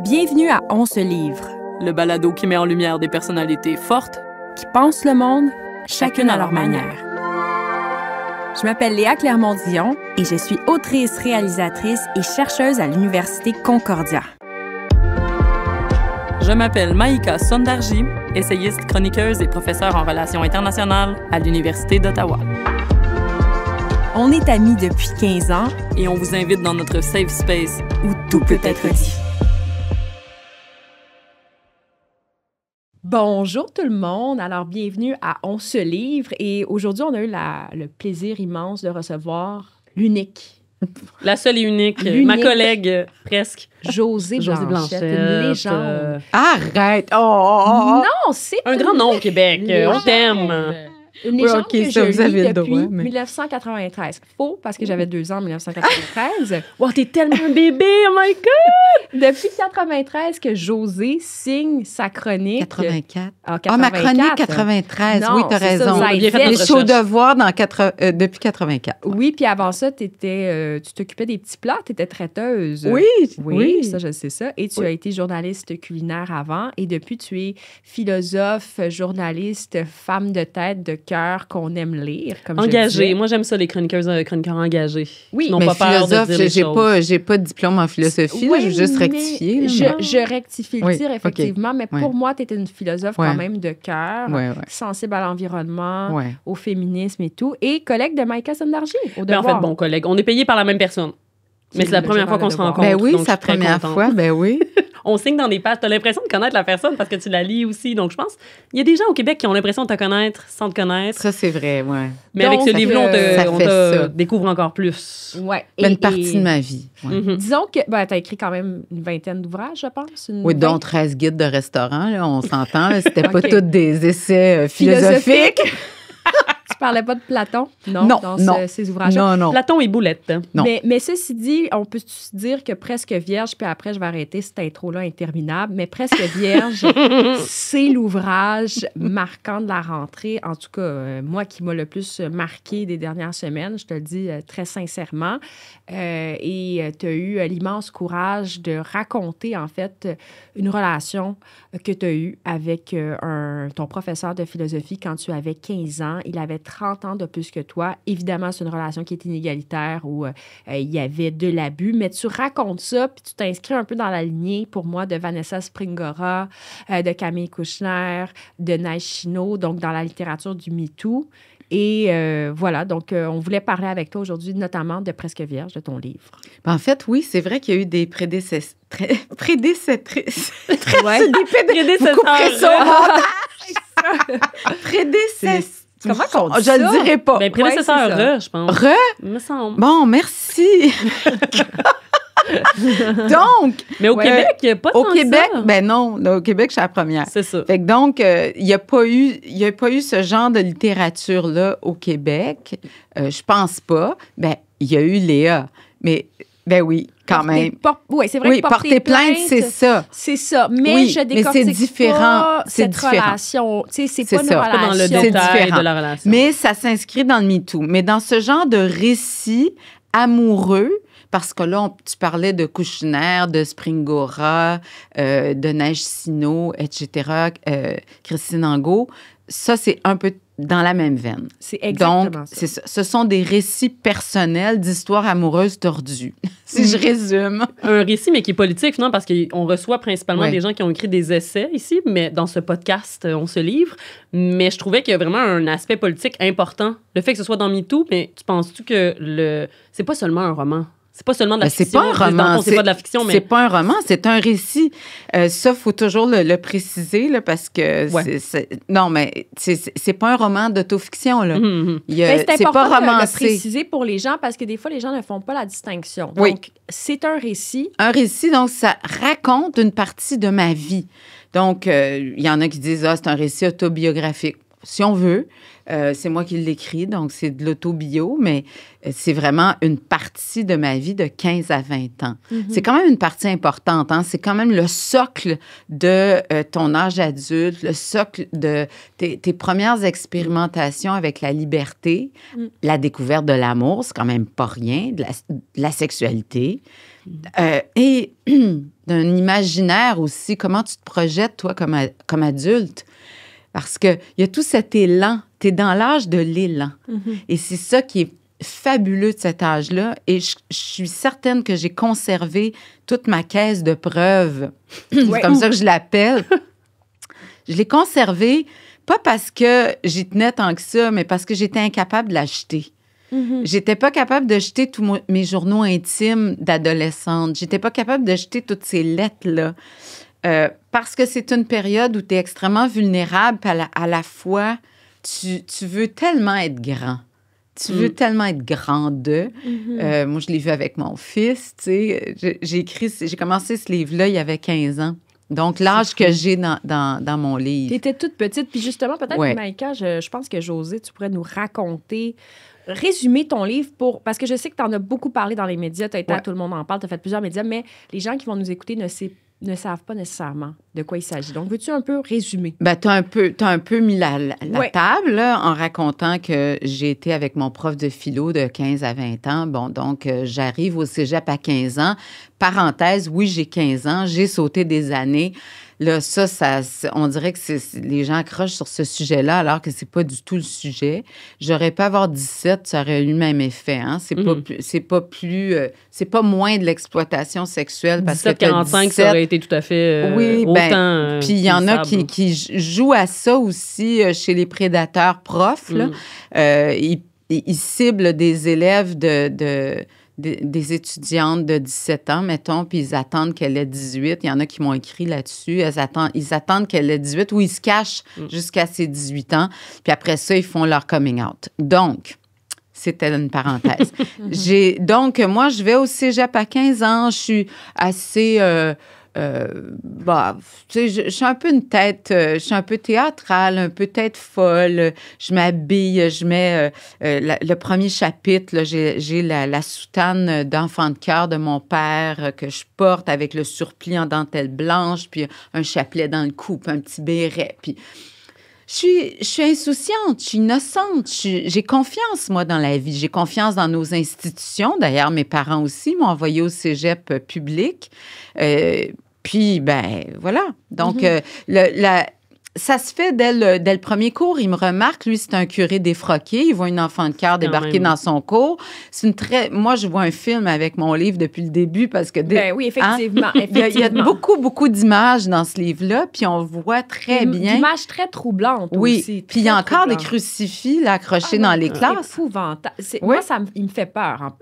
Bienvenue à On se livre, le balado qui met en lumière des personnalités fortes qui pensent le monde, chacune à leur manière. Je m'appelle Léa Clermont-Dion et je suis autrice, réalisatrice et chercheuse à l'Université Concordia. Je m'appelle Maïka Sondarji, essayiste, chroniqueuse et professeure en relations internationales à l'Université d'Ottawa. On est amis depuis 15 ans et on vous invite dans notre safe space où tout peut être dit. Bonjour tout le monde, alors bienvenue à On se livre et aujourd'hui on a eu le plaisir immense de recevoir l'unique. La seule et unique, ma collègue presque. Josée Blanchette, une légende. Arrête! Non, c'est un grand nom au Québec, on t'aime. Une légende que je lis depuis 1993. Faux, parce que j'avais 2 ans en 1993. Wow, t'es tellement un bébé, oh my God! Depuis 93 que Josée signe sa chronique. 84. Ah, ma chronique 93, non, oui, t'as raison. Ça, les shows de voir depuis 84. Ouais. Oui, puis avant ça, tu t'occupais des petits plats, tu étais traiteuse. Oui. Ça, je sais ça. Et tu as été journaliste culinaire avant. Et depuis, tu es philosophe, journaliste, femme de tête, de cœur qu'on aime lire. Comme engagée. Moi, j'aime ça, les chroniqueurs engagés. Oui, qui n'ont mais pas peur de dire les choses. J'ai pas de diplôme en philosophie, là, je veux juste rectifier. Je rectifie le tir, effectivement, mais pour moi, tu étais une philosophe quand même de cœur, sensible à l'environnement, au féminisme et tout, et collègue de Maïka Sondarji, au Devoir. En fait, bon collègue. On est payé par la même personne. Mais c'est la première fois qu'on se rencontre. Ben oui, c'est la première fois, ben oui. On signe dans des pages. Tu as l'impression de connaître la personne parce que tu la lis aussi. Donc, je pense il y a des gens au Québec qui ont l'impression de te connaître sans te connaître. Ça, c'est vrai, oui. Mais donc, avec ce livre-là, on te découvre encore plus. Ouais. Une partie de ma vie. Ouais. Disons que tu as écrit quand même une vingtaine d'ouvrages, je pense. Oui, dont 13 guides de restaurant, là, on s'entend. C'était pas tous des essais philosophiques. Tu parlais pas de Platon, non. Ces ouvrages-là. Non. Platon et Boulette. Non. Mais ceci dit, on peut se dire que Presque vierge, puis après, je vais arrêter cette intro-là interminable, mais Presque vierge, c'est l'ouvrage marquant de la rentrée. En tout cas, moi qui m'a le plus marqué des dernières semaines, je te le dis très sincèrement. Et tu as eu l'immense courage de raconter, en fait, une relation que tu as eue avec ton professeur de philosophie quand tu avais 15 ans. Il avait 30 ans de plus que toi. Évidemment, c'est une relation qui est inégalitaire où il y avait de l'abus, mais tu racontes ça, puis tu t'inscris un peu dans la lignée, pour moi, de Vanessa Springora, de Camille Kouchner, de Neige Chinault, donc dans la littérature du MeToo. Et voilà, donc on voulait parler avec toi aujourd'hui, notamment de Presque vierge, de ton livre. En fait, oui, c'est vrai qu'il y a eu des prédécesseurs. Prédécesseurs. Comment qu'on dit ça? Je le dirais pas. Ben, prédécesseur, je pense. Me semble. Bon, merci. Donc, mais au Québec, il n'y a pas au Québec, ça. Ben non, au Québec, je suis la première. C'est ça. Fait que donc, il n'y a pas eu ce genre de littérature-là au Québec. Je pense pas. Ben, il y a eu Léa, mais ben oui, quand même. Oui, c'est vrai que porter plainte, c'est ça. C'est ça. Mais je décortique c'est différent. Pas cette relation. Tu sais, c'est pas une relation. Pas dans le détail de la relation. Mais ça s'inscrit dans le MeToo. Mais dans ce genre de récit amoureux, parce que là, tu parlais de Kouchner, de Springora, de Neige Chinault, etc., Christine Angot, ça, c'est un peu dans la même veine. C'est exactement donc, ça. Donc, ce sont des récits personnels d'histoires amoureuses tordues, si je résume. Un récit, mais qui est politique, non? Parce qu'on reçoit principalement des gens qui ont écrit des essais ici, mais dans ce podcast, on se livre. Mais je trouvais qu'il y a vraiment un aspect politique important. Le fait que ce soit dans MeToo, mais tu penses-tu que c'est pas seulement un roman? C'est pas seulement de la fiction. C'est pas un roman. C'est pas de la fiction, mais... C'est pas un roman, c'est un récit. Ça, il faut toujours le préciser, là, parce que... Non, mais c'est pas un roman d'autofiction, là. C'est important pas romancé. De le préciser pour les gens, parce que des fois, les gens ne font pas la distinction. Donc, c'est un récit. Un récit, donc, ça raconte une partie de ma vie. Donc, il y en a qui disent, c'est un récit autobiographique. Si on veut, c'est moi qui l'écris, donc c'est de l'autobio, mais c'est vraiment une partie de ma vie de 15 à 20 ans. Mm-hmm. C'est quand même une partie importante, hein? C'est quand même le socle de ton âge adulte, le socle de tes premières expérimentations avec la liberté, la découverte de l'amour, c'est quand même pas rien, de la sexualité. Et d'un imaginaire aussi. Comment tu te projettes, toi, comme adulte? Parce qu'il y a tout cet élan. Tu es dans l'âge de l'élan. Et c'est ça qui est fabuleux de cet âge-là. Et je suis certaine que j'ai conservé toute ma caisse de preuves. C'est comme ça que je l'appelle. Je l'ai conservée, pas parce que j'y tenais tant que ça, mais parce que j'étais incapable de l'acheter. J'étais pas capable de jeter tous mes journaux intimes d'adolescente. J'étais pas capable de jeter toutes ces lettres-là. Parce que c'est une période où tu es extrêmement vulnérable, puis à la fois, tu veux tellement être grand. Tu veux tellement être grande. Moi, je l'ai vu avec mon fils, tu sais. J'ai commencé ce livre-là, il y avait 15 ans. Donc, l'âge que j'ai dans mon livre. Tu étais toute petite. Puis justement, peut-être, Maïka, je pense que Josée, tu pourrais nous raconter, résumer ton livre parce que je sais que tu en as beaucoup parlé dans les médias. Tu as été à Tout le monde en parle, tu as fait plusieurs médias, mais les gens qui vont nous écouter ne savent pas nécessairement de quoi il s'agit. Donc, veux-tu un peu résumer? Bien, tu as un peu mis la table là, en racontant que j'ai été avec mon prof de philo de 15 à 20 ans. Bon, donc, j'arrive au cégep à 15 ans. Parenthèse, oui, j'ai 15 ans. J'ai sauté des années. Là, ça on dirait que les gens accrochent sur ce sujet-là alors que c'est pas du tout le sujet. J'aurais pu avoir 17, ça aurait eu le même effet. Hein? C'est pas moins de l'exploitation sexuelle. 17-45, ça aurait été tout à fait autant. Puis il y en a qui jouent à ça aussi chez les prédateurs profs. Là. Ils ciblent des élèves des étudiantes de 17 ans, mettons, puis ils attendent qu'elle ait 18. Il y en a qui m'ont écrit là-dessus. Ils attendent qu'elle ait 18 ou ils se cachent jusqu'à ses 18 ans. Puis après ça, ils font leur coming out. Donc, c'était une parenthèse. Donc, moi, je vais au cégep à 15 ans. Je suis assez... tu sais, je suis un peu une tête, je suis un peu théâtrale, un peu tête folle. Je m'habille, je mets le premier chapitre, là, j'ai la soutane d'enfant de cœur de mon père que je porte avec le surplis en dentelle blanche, puis un chapelet dans le cou, puis un petit béret, puis... Je suis insouciante, je suis innocente, j'ai confiance, moi, dans la vie. J'ai confiance dans nos institutions. D'ailleurs, mes parents aussi m'ont envoyée au cégep public. Puis, ben voilà. Donc, ça se fait dès le premier cours. Il me remarque, lui, c'est un curé défroqué. Il voit une enfant de cœur débarquer dans son cours. Moi, je vois un film avec mon livre depuis le début parce que... Ben oui, effectivement. Hein? Il y a beaucoup d'images dans ce livre-là, puis on voit très bien... D'images très troublantes aussi. Oui, puis il y a encore des crucifix là, accrochés dans les classes. Épouvantable. Moi, il me fait peur. Hein.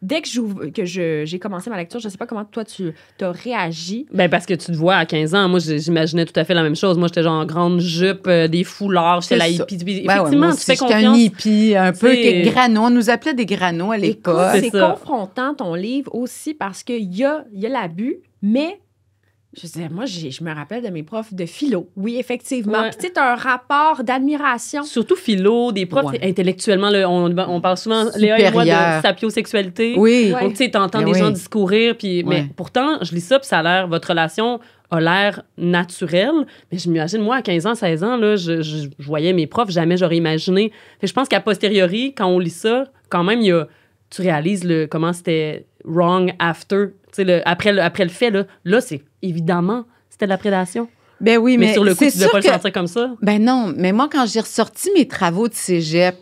Dès que j'ai commencé ma lecture, je ne sais pas comment toi, tu as réagi. Ben parce que tu te vois à 15 ans. Moi, j'imaginais tout à fait la même chose. Moi, j'étais genre en grande jupe, des foulards, j'étais la hippie. Effectivement, tu fais confiance. J'étais un hippie, un peu grano. On nous appelait des granos à l'époque. C'est confrontant, ton livre, aussi, parce qu'il y a l'abus, mais... Je veux dire, moi, je me rappelle de mes profs de philo. Oui, effectivement. Puis, tu sais, t'as un rapport d'admiration. Surtout philo, des profs intellectuellement, là, on parle souvent, Léa et moi, de sapiosexualité. Oui. Donc, tu sais, t'entends des gens discourir, puis... Mais pourtant, je lis ça, puis ça a l'air... Votre relation a l'air naturelle. Mais je m'imagine, moi, à 15 ans, 16 ans, là, je voyais mes profs, jamais j'aurais imaginé. Fait, je pense qu'à posteriori, quand on lit ça, quand même, tu réalises comment c'était wrong after. Après le fait, là c'est évidemment, c'était de la prédation. Ben oui, mais sur le coup, tu ne devais pas le sentir comme ça. Ben non, mais moi, quand j'ai ressorti mes travaux de cégep,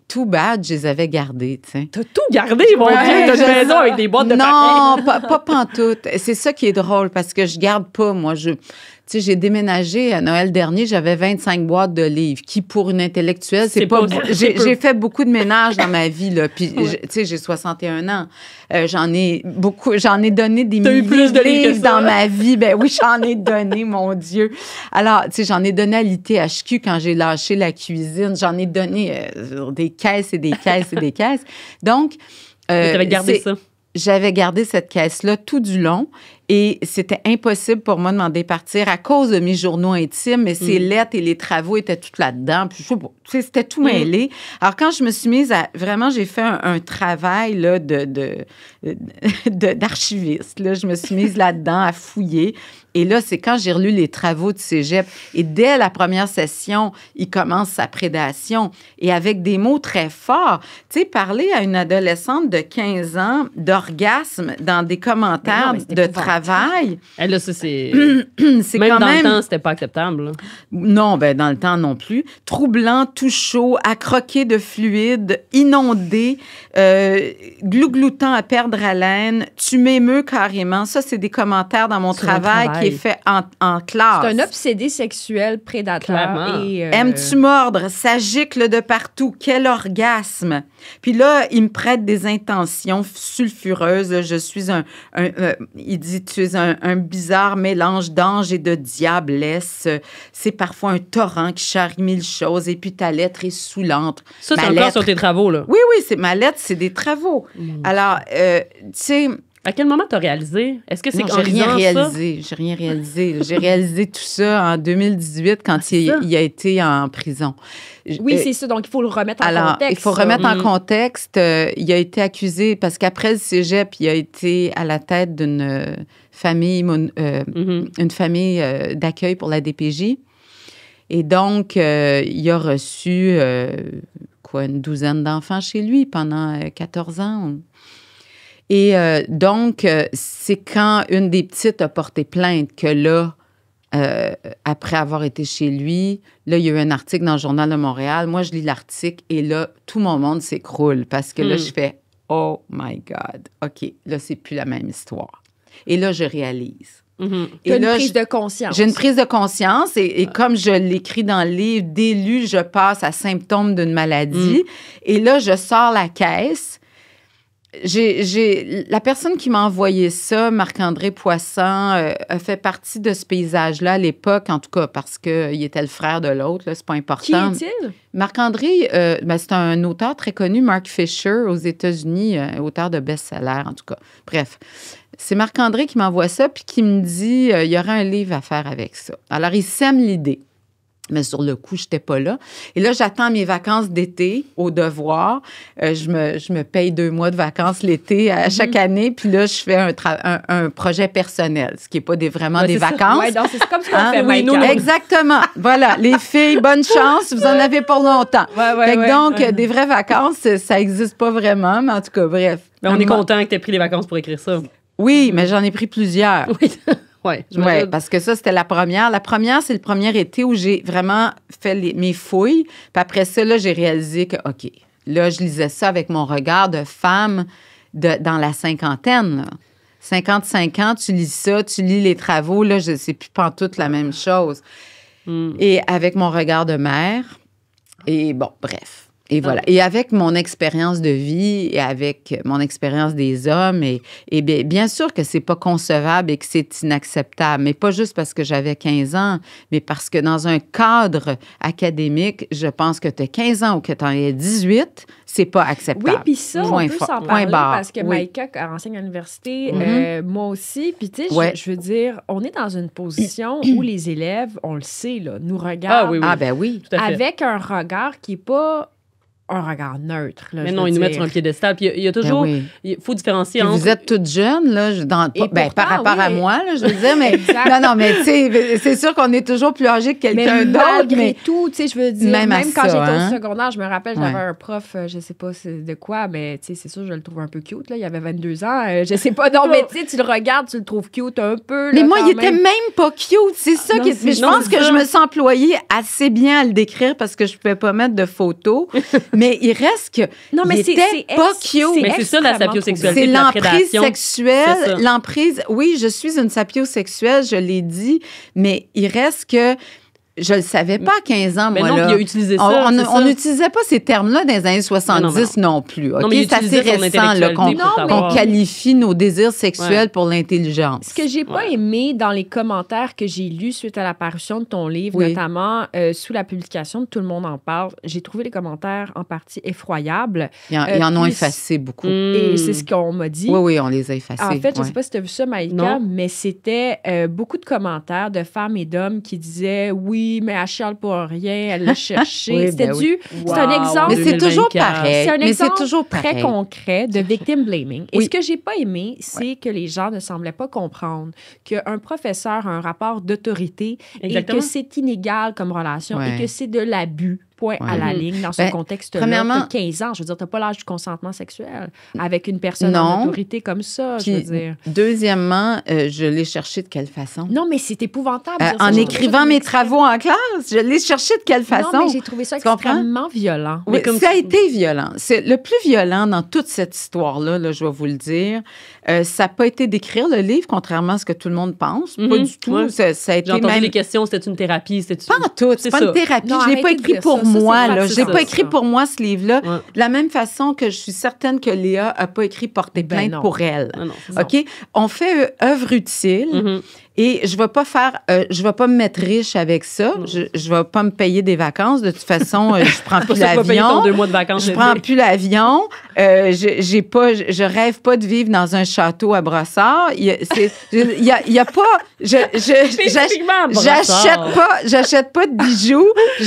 tout bad, je les avais gardés, tu sais. T'as tout gardé, mon Dieu! T'as une maison avec des boîtes de papier. Non, pas pantoute. C'est ça qui est drôle, parce que je garde pas, moi. Tu sais, j'ai déménagé à Noël dernier, j'avais 25 boîtes de livres, qui, pour une intellectuelle, c'est pas... J'ai fait beaucoup de ménage dans ma vie, là. Puis, tu sais, j'ai 61 ans. J'en ai donné des milliers de livres dans ma vie. Ben oui, j'en ai donné, mon Dieu. Alors, tu sais, j'en ai donné à l'ITHQ quand j'ai lâché la cuisine. J'en ai donné des caisses et des caisses et des caisses. Donc... t'avais gardé ça? J'avais gardé cette caisse-là tout du long et c'était impossible pour moi de m'en départir à cause de mes journaux intimes, mais ces lettres et les travaux étaient tout là-dedans. Puis, tu sais, c'était tout mêlé. Alors, quand je me suis mise à... Vraiment, j'ai fait un travail là, d'archiviste. Là. Je me suis mise là-dedans à fouiller. Et là, c'est quand j'ai relu les travaux de cégep. Et dès la première session, il commence sa prédation. Et avec des mots très forts. Tu sais, parler à une adolescente de 15 ans d'orgasme dans des commentaires de travail travail, Là, ça, c'est... c'est Même quand dans même... le temps, c'était pas acceptable. Là. Non, ben dans le temps non plus. Troublant, tout chaud, à croquer de fluide, inondé, glougloutant à perdre haleine, tu m'émeus carrément. Ça, c'est des commentaires dans mon travail qui est fait en classe. C'est un obsédé sexuel prédateur. Clairement. Et, Aimes-tu mordre? Ça gicle de partout. Quel orgasme! Puis là, il me prête des intentions sulfureuses. Je suis il dit, tu es un bizarre mélange d'ange et de diablesse. C'est parfois un torrent qui charrie mille choses. Et puis ta lettre est saoulante. Ça, c'est Ma encore lettre- sur tes travaux, là. Oui, ma lettre, c'est des travaux. Alors, tu sais... À quel moment t'as réalisé? Est-ce que c'est Non, en j'ai rien lisant ça? réalisé. J'ai rien réalisé. J'ai réalisé tout ça en 2018 quand c'est ça. il a été en prison. Oui, c'est ça. Donc, il faut le remettre en Alors, contexte. il faut ça. remettre en contexte. Il a été accusé parce qu'après le cégep, il a été à la tête d'une famille, une famille d'accueil pour la DPJ. Et donc, il a reçu, une douzaine d'enfants chez lui pendant 14 ans. Et donc, c'est quand une des petites a porté plainte que là, après avoir été chez lui, là, il y a eu un article dans le Journal de Montréal. Moi, je lis l'article et là, tout mon monde s'écroule parce que là, je fais « Oh my God! OK, là, c'est plus la même histoire. » Et là, je réalise. Tu as une prise de conscience. J'ai une prise de conscience et comme je l'écris dans le livre, d'élu, je passe à symptômes d'une maladie. Et là, je sors la caisse. La personne qui m'a envoyé ça, Marc-André Poisson, a fait partie de ce paysage-là à l'époque, en tout cas parce qu'il était le frère de l'autre, là, c'est pas important. Qui est-il? Marc-André, c'est un auteur très connu, Mark Fisher, aux États-Unis, auteur de best-seller, en tout cas. Bref, c'est Marc-André qui m'envoie ça puis qui me dit il y aura un livre à faire avec ça. Alors, il sème l'idée. Mais sur le coup, je n'étais pas là. Et là, j'attends mes vacances d'été au devoir. Je me paye 2 mois de vacances l'été à chaque année. Puis là, je fais un projet personnel, ce qui n'est pas vraiment des vacances. Oui, c'est comme ce qu'on Hein? fait, Oui, Maïka. exactement. Voilà, les filles, bonne chance, vous en avez pour longtemps. Fait que donc, des vraies vacances, ça n'existe pas vraiment, mais en tout cas, bref. Mais on est content que tu aies pris les vacances pour écrire ça. Oui, mais j'en ai pris plusieurs. Oui. Oui, parce que ça, c'était la première. La première, c'est le premier été où j'ai vraiment fait mes fouilles. Puis après ça, là, j'ai réalisé que, OK, là, je lisais ça avec mon regard de femme dans la cinquantaine. Là. 55 ans, tu lis ça, tu lis les travaux, là, je sais plus pantoute la même chose. Et avec mon regard de mère, et bon, bref. Et voilà. Et avec mon expérience de vie et avec mon expérience des hommes, et bien sûr que c'est pas concevable et que c'est inacceptable, mais pas juste parce que j'avais 15 ans, mais parce que dans un cadre académique, je pense que tu as 15 ans ou que tu en as 18, c'est pas acceptable. Oui, puis ça, on peut s'en parler parce que Maïka enseigne à l'université, moi aussi. Puis tu sais, je veux dire, on est dans une position où les élèves, on le sait, là, nous regardent ben oui. Tout à fait. avec un regard qui n'est pas un regard neutre. Là, mais non, ils nous mettent sur un piédestal. Puis il y a toujours... Il faut différencier entre... Vous êtes toutes jeunes, là, par rapport à moi, là, je veux dire, mais... non, mais tu sais, c'est sûr qu'on est toujours plus âgé que quelqu'un d'autre, malgré tout, tu sais, je veux dire, même quand j'étais au secondaire, je me rappelle, j'avais un prof, je sais pas de quoi, mais tu sais, c'est sûr, je le trouve un peu cute, là, il avait 22 ans, je sais pas, non, mais tu sais, tu le regardes, tu le trouves cute un peu, mais moi, il était même pas cute, c'est ça qui est... Mais je pense que je me suis employée assez bien à le décrire parce que je pouvais pas mettre de photos, mais il reste que non, mais il était pas cute. Mais c'est ça, la sapiosexualité, c'est la l'emprise prédation. sexuelle, l'emprise... Oui, je suis une sapiosexuelle, je l'ai dit, mais il reste que... Je le savais pas à 15 ans, moi, mais non, là. Puis il a utilisé ça, on n'utilisait pas ces termes-là dans les années 70 non plus. OK? Non, mais c'est assez récent là, qu'on qualifie nos désirs sexuels pour l'intelligence. Ce que j'ai pas aimé dans les commentaires que j'ai lus suite à la parution de ton livre, notamment sous la publication de Tout le monde en parle, j'ai trouvé les commentaires en partie effroyables. Ils en ont effacé beaucoup. Et c'est ce qu'on m'a dit. Oui, on les a effacés. En fait, je sais pas si tu as vu ça, Maïka, mais c'était beaucoup de commentaires de femmes et d'hommes qui disaient « Oui, mais elle chiale pour rien, elle l'a cherché. » C'était c'est un exemple. Mais c'est toujours pareil. C'est un exemple très très concret de victim blaming. Et ce que j'ai pas aimé, c'est que les gens ne semblaient pas comprendre qu'un professeur a un rapport d'autorité et que c'est inégal comme relation et que c'est de l'abus. point à la ligne dans ce contexte-là. Premièrement, tu as 15 ans, je veux dire, tu n'as pas l'âge du consentement sexuel avec une personne en autorité comme ça, Puis, je veux dire. Deuxièmement, je l'ai cherché de quelle façon? Non, mais c'est épouvantable. En écrivant mes travaux en classe, je l'ai cherché de quelle façon? Non, mais j'ai trouvé ça extrêmement violent. Oui, ça a été violent. C'est le plus violent dans toute cette histoire-là, là, je vais vous le dire. Ça n'a pas été d'écrire le livre, contrairement à ce que tout le monde pense. Pas du tout. Ouais. Ça a été j'ai entendu les questions, c'était une thérapie? Pas en tout, c'est pas une thérapie. Non, je ne l'ai pas écrit pour moi. Je n'ai pas écrit pour moi ce livre-là. Ouais. De la même façon que je suis certaine que Léa n'a pas écrit Porter plainte pour elle. Non, OK? On fait œuvre utile. Et je vais pas me mettre riche avec ça. Je vais pas me payer des vacances. De toute façon, je prends plus l'avion. 2 mois de vacances. Je prends plus l'avion. Je rêve pas de vivre dans un château à Brossard. Il y a pas. J'achète pas de bijoux. Il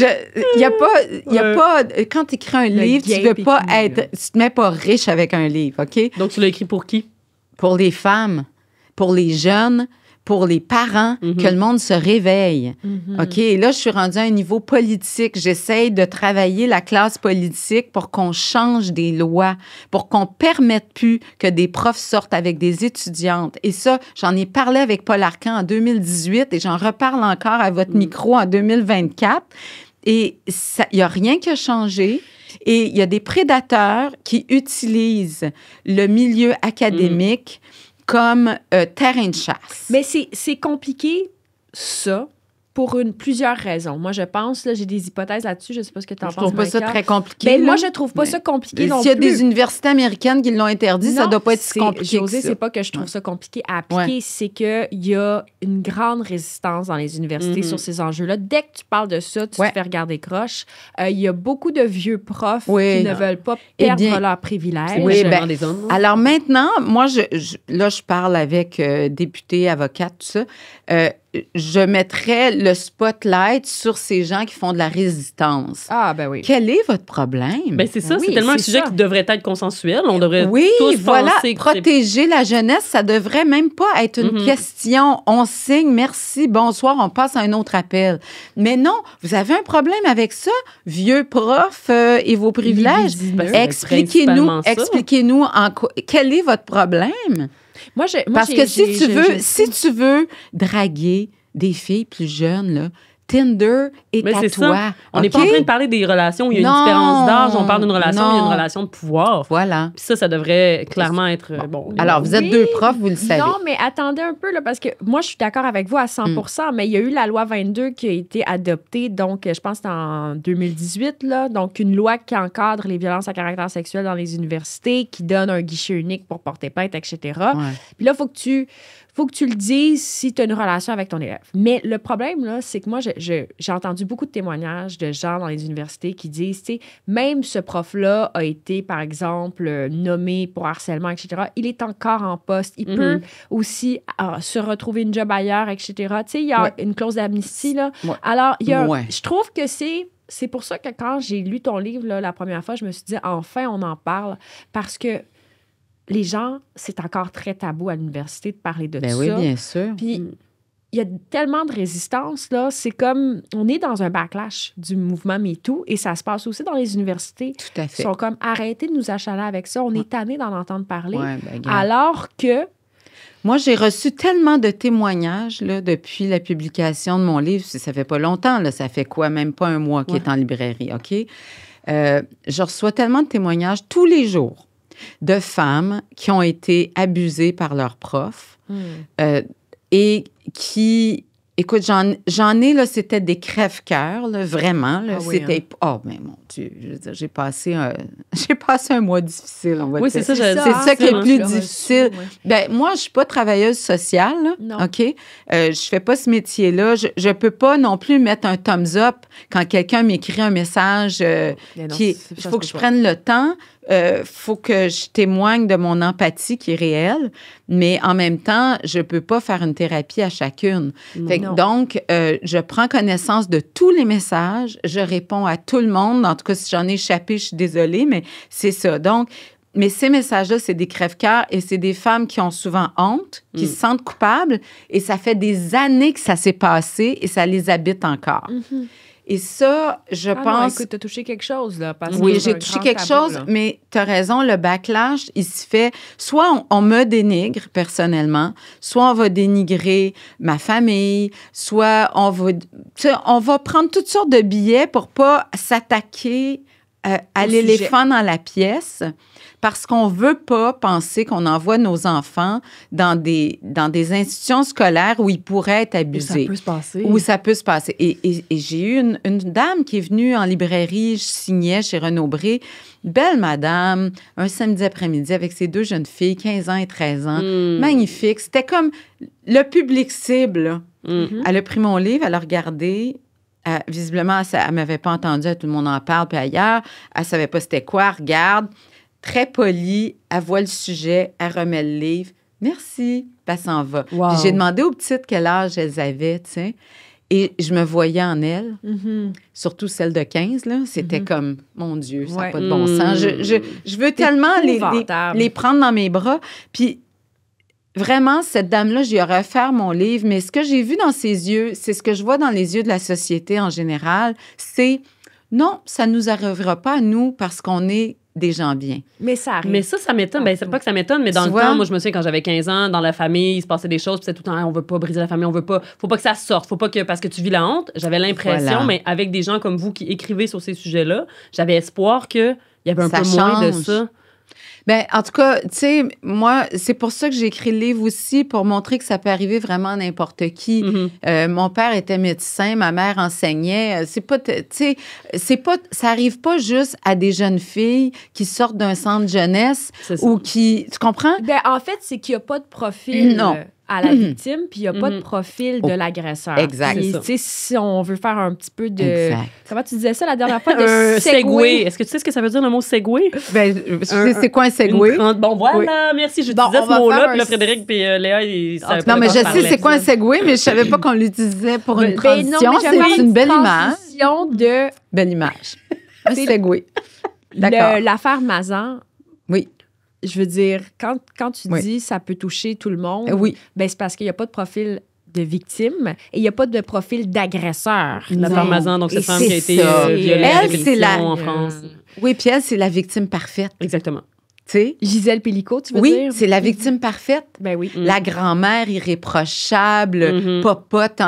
y a pas. Quand tu écris un livre, tu veux pas être. Tu te mets pas riche avec un livre, OK? Donc tu l'as écrit pour qui? Pour les femmes, pour les jeunes, pour les parents, que le monde se réveille. OK? Et là, je suis rendue à un niveau politique. J'essaye de travailler la classe politique pour qu'on change des lois, pour qu'on ne permette plus que des profs sortent avec des étudiantes. Et ça, j'en ai parlé avec Paul Arcand en 2018 et j'en reparle encore à votre micro en 2024. Et il n'y a rien qui a changé. Et il y a des prédateurs qui utilisent le milieu académique comme terrain de chasse. Mais c'est compliqué, ça, pour plusieurs raisons. Moi, je pense, là, j'ai des hypothèses là-dessus. Je ne sais pas ce que tu en penses, Je trouve pas ça très compliqué. Mais moi, je trouve pas ça compliqué non plus. S'il y a des universités américaines qui l'ont interdit, ça ne doit pas être si compliqué que ça. C'est pas que je trouve ça compliqué à appliquer, c'est qu'il y a une grande résistance dans les universités sur ces enjeux-là. Dès que tu parles de ça, tu te fais regarder croche. Il y a beaucoup de vieux profs qui ne veulent pas perdre leurs privilèges. Oui, alors maintenant, moi, là, je parle avec députés, avocats, tout ça. Je mettrais le spotlight sur ces gens qui font de la résistance. Ah, ben oui. Quel est votre problème? Ben c'est ça, c'est tellement un sujet qui devrait être consensuel. On devrait tous penser protéger la jeunesse, ça devrait même pas être une question. On signe, merci, bonsoir, on passe à un autre appel. Mais non, vous avez un problème avec ça, vieux prof et vos privilèges. Expliquez-nous quel est votre problème? Parce que si tu veux draguer des filles plus jeunes, là, Tinder est à toi. On n'est pas en train de parler des relations où il y a une différence d'âge. On parle d'une relation où il y a une relation de pouvoir. Voilà. Puis ça devrait clairement être bon. Alors, vous êtes deux profs, vous le savez. Non, mais attendez un peu, là, parce que moi, je suis d'accord avec vous à 100 mais il y a eu la loi 22 qui a été adoptée, donc, je pense que c'était en 2018, là. Donc, une loi qui encadre les violences à caractère sexuel dans les universités, qui donne un guichet unique pour porter plainte, etc. Puis là, il faut que tu le dises si tu as une relation avec ton élève. Mais le problème, là, c'est que moi, j'ai entendu beaucoup de témoignages de gens dans les universités qui disent, tu sais, même ce prof-là a été, par exemple, nommé pour harcèlement, etc. Il est encore en poste. Il peut aussi se retrouver une job ailleurs, etc. Tu sais, il y a une clause d'amnistie, là. Alors, je trouve que c'est pour ça que quand j'ai lu ton livre, là, la première fois, je me suis dit, enfin, on en parle. Parce que les gens, c'est encore très tabou à l'université de parler de tout ça. Oui, bien sûr. Puis, il y a tellement de résistance, là. C'est comme, on est dans un backlash du mouvement MeToo et ça se passe aussi dans les universités. Tout à fait. Ils sont comme, arrêtez de nous achaler avec ça. On est tannés d'en entendre parler. Ouais, alors que... Moi, j'ai reçu tellement de témoignages là, depuis la publication de mon livre. Ça fait pas longtemps, là. Ça fait quoi? Même pas un mois qu'il est en librairie, OK? Je reçois tellement de témoignages tous les jours de femmes qui ont été abusées par leurs profs et qui... Écoute, j'en ai, là, c'était des crève-cœurs, là, vraiment. Là, c'était... Oh, mais mon Dieu, je veux dire, j'ai passé un mois difficile, on va dire. C'est ça, c'est ça qui est le plus difficile. Ben, moi, je suis pas travailleuse sociale, là, OK? Je fais pas ce métier-là. Je peux pas non plus mettre un thumbs up quand quelqu'un m'écrit un message il faut que je prenne le temps. Faut que je témoigne de mon empathie qui est réelle, mais en même temps, je peux pas faire une thérapie à chacune. Donc, je prends connaissance de tous les messages, je réponds à tout le monde. En tout cas, si j'en ai échappé, je suis désolée, mais c'est ça. Donc, mais ces messages-là, c'est des crève-cœurs et c'est des femmes qui ont souvent honte, qui se sentent coupables et ça fait des années que ça s'est passé et ça les habite encore. Et ça, je pense... écoute, t'as touché quelque chose, là. Parce Oui, que c'est j'ai un touché grand quelque tabou, chose, là. mais tu as raison, le backlash, il se fait... Soit on me dénigre personnellement, soit on va dénigrer ma famille, soit on va prendre toutes sortes de billets pour pas s'attaquer à l'éléphant dans la pièce, parce qu'on veut pas penser qu'on envoie nos enfants dans des institutions scolaires où ils pourraient être abusés. Ça peut se passer. Où ça peut se passer. Et j'ai eu une dame qui est venue en librairie, je signais chez Renaud-Bré, belle madame, un samedi après-midi avec ses 2 jeunes filles, 15 ans et 13 ans, magnifique. C'était comme le public cible. Là. Elle a pris mon livre, elle a regardé. Visiblement, elle ne m'avait pas entendu, tout le monde en parle, puis ailleurs. Elle ne savait pas c'était quoi, elle regarde. Très polie, elle voit le sujet, elle remet le livre. Merci, puis elle s'en va. Wow. Puis j'ai demandé aux petites quel âge elles avaient, tu sais. Et je me voyais en elles, surtout celle de 15, là. C'était comme, mon Dieu, ça n'a pas de bon sens. Je veux tellement les prendre dans mes bras. Puis vraiment, cette dame-là, je lui aurais offert mon livre, mais ce que j'ai vu dans ses yeux, c'est ce que je vois dans les yeux de la société en général, c'est non, ça ne nous arrivera pas à nous parce qu'on est des gens bien. Mais ça arrive. Mais ça m'étonne. Ben, c'est pas que ça m'étonne, mais dans Tu le vois? temps, moi, je me souviens quand j'avais 15 ans, dans la famille, il se passait des choses, puis c'était tout le temps, on veut pas briser la famille, on veut pas, faut pas que ça sorte, faut pas que, parce que tu vis la honte. J'avais l'impression, Voilà. mais avec des gens comme vous qui écrivez sur ces sujets-là, j'avais espoir qu'il y avait un Ça peu moins de change. ça. Bien, en tout cas, tu sais, moi, c'est pour ça que j'ai écrit le livre aussi, pour montrer que ça peut arriver vraiment à n'importe qui. Mon père était médecin, ma mère enseignait. C'est pas, tu sais, ça arrive pas juste à des jeunes filles qui sortent d'un centre jeunesse C'est ça. ou qui, tu comprends? Ben, en fait, c'est qu'il n'y a pas de profil Non. à la victime, puis il n'y a pas de profil de l'agresseur. Exact. Puis, C'est ça. tu sais, si on veut faire un petit peu de... Exact. Comment tu disais ça la dernière fois? De Un segway. segway. Est-ce que tu sais ce que ça veut dire, le mot segway? Ben, c'est quoi un segway? Bon, voilà, merci. Je Bon, disais on ce va mot-là, faire puis là, un- Frédéric puis Léa, ils savaient pas Non, mais de je quoi sais parlait. c'est quoi un segway, mais je savais pas qu'on l'utilisait pour une Ben transition. non, mais je vais faire C'est une belle image. transition de Belle image. Un C'est- segway. D'accord. l'affaire Mazan. Oui. Je veux dire, quand tu Oui. dis ça peut toucher tout le monde, Oui. ben c'est parce qu'il n'y a pas de profil de victime et il n'y a pas de profil d'agresseur. La Non. femme Mazan, donc Et cette femme c'est qui a été ça. violée Elle, à c'est répétition la- en France. Oui, puis elle, c'est la victime parfaite. Exactement. Tu sais? Gisèle Pellicot, tu veux Oui, dire? c'est la victime parfaite. Ben oui. La grand-mère irréprochable, Mhm. popote tu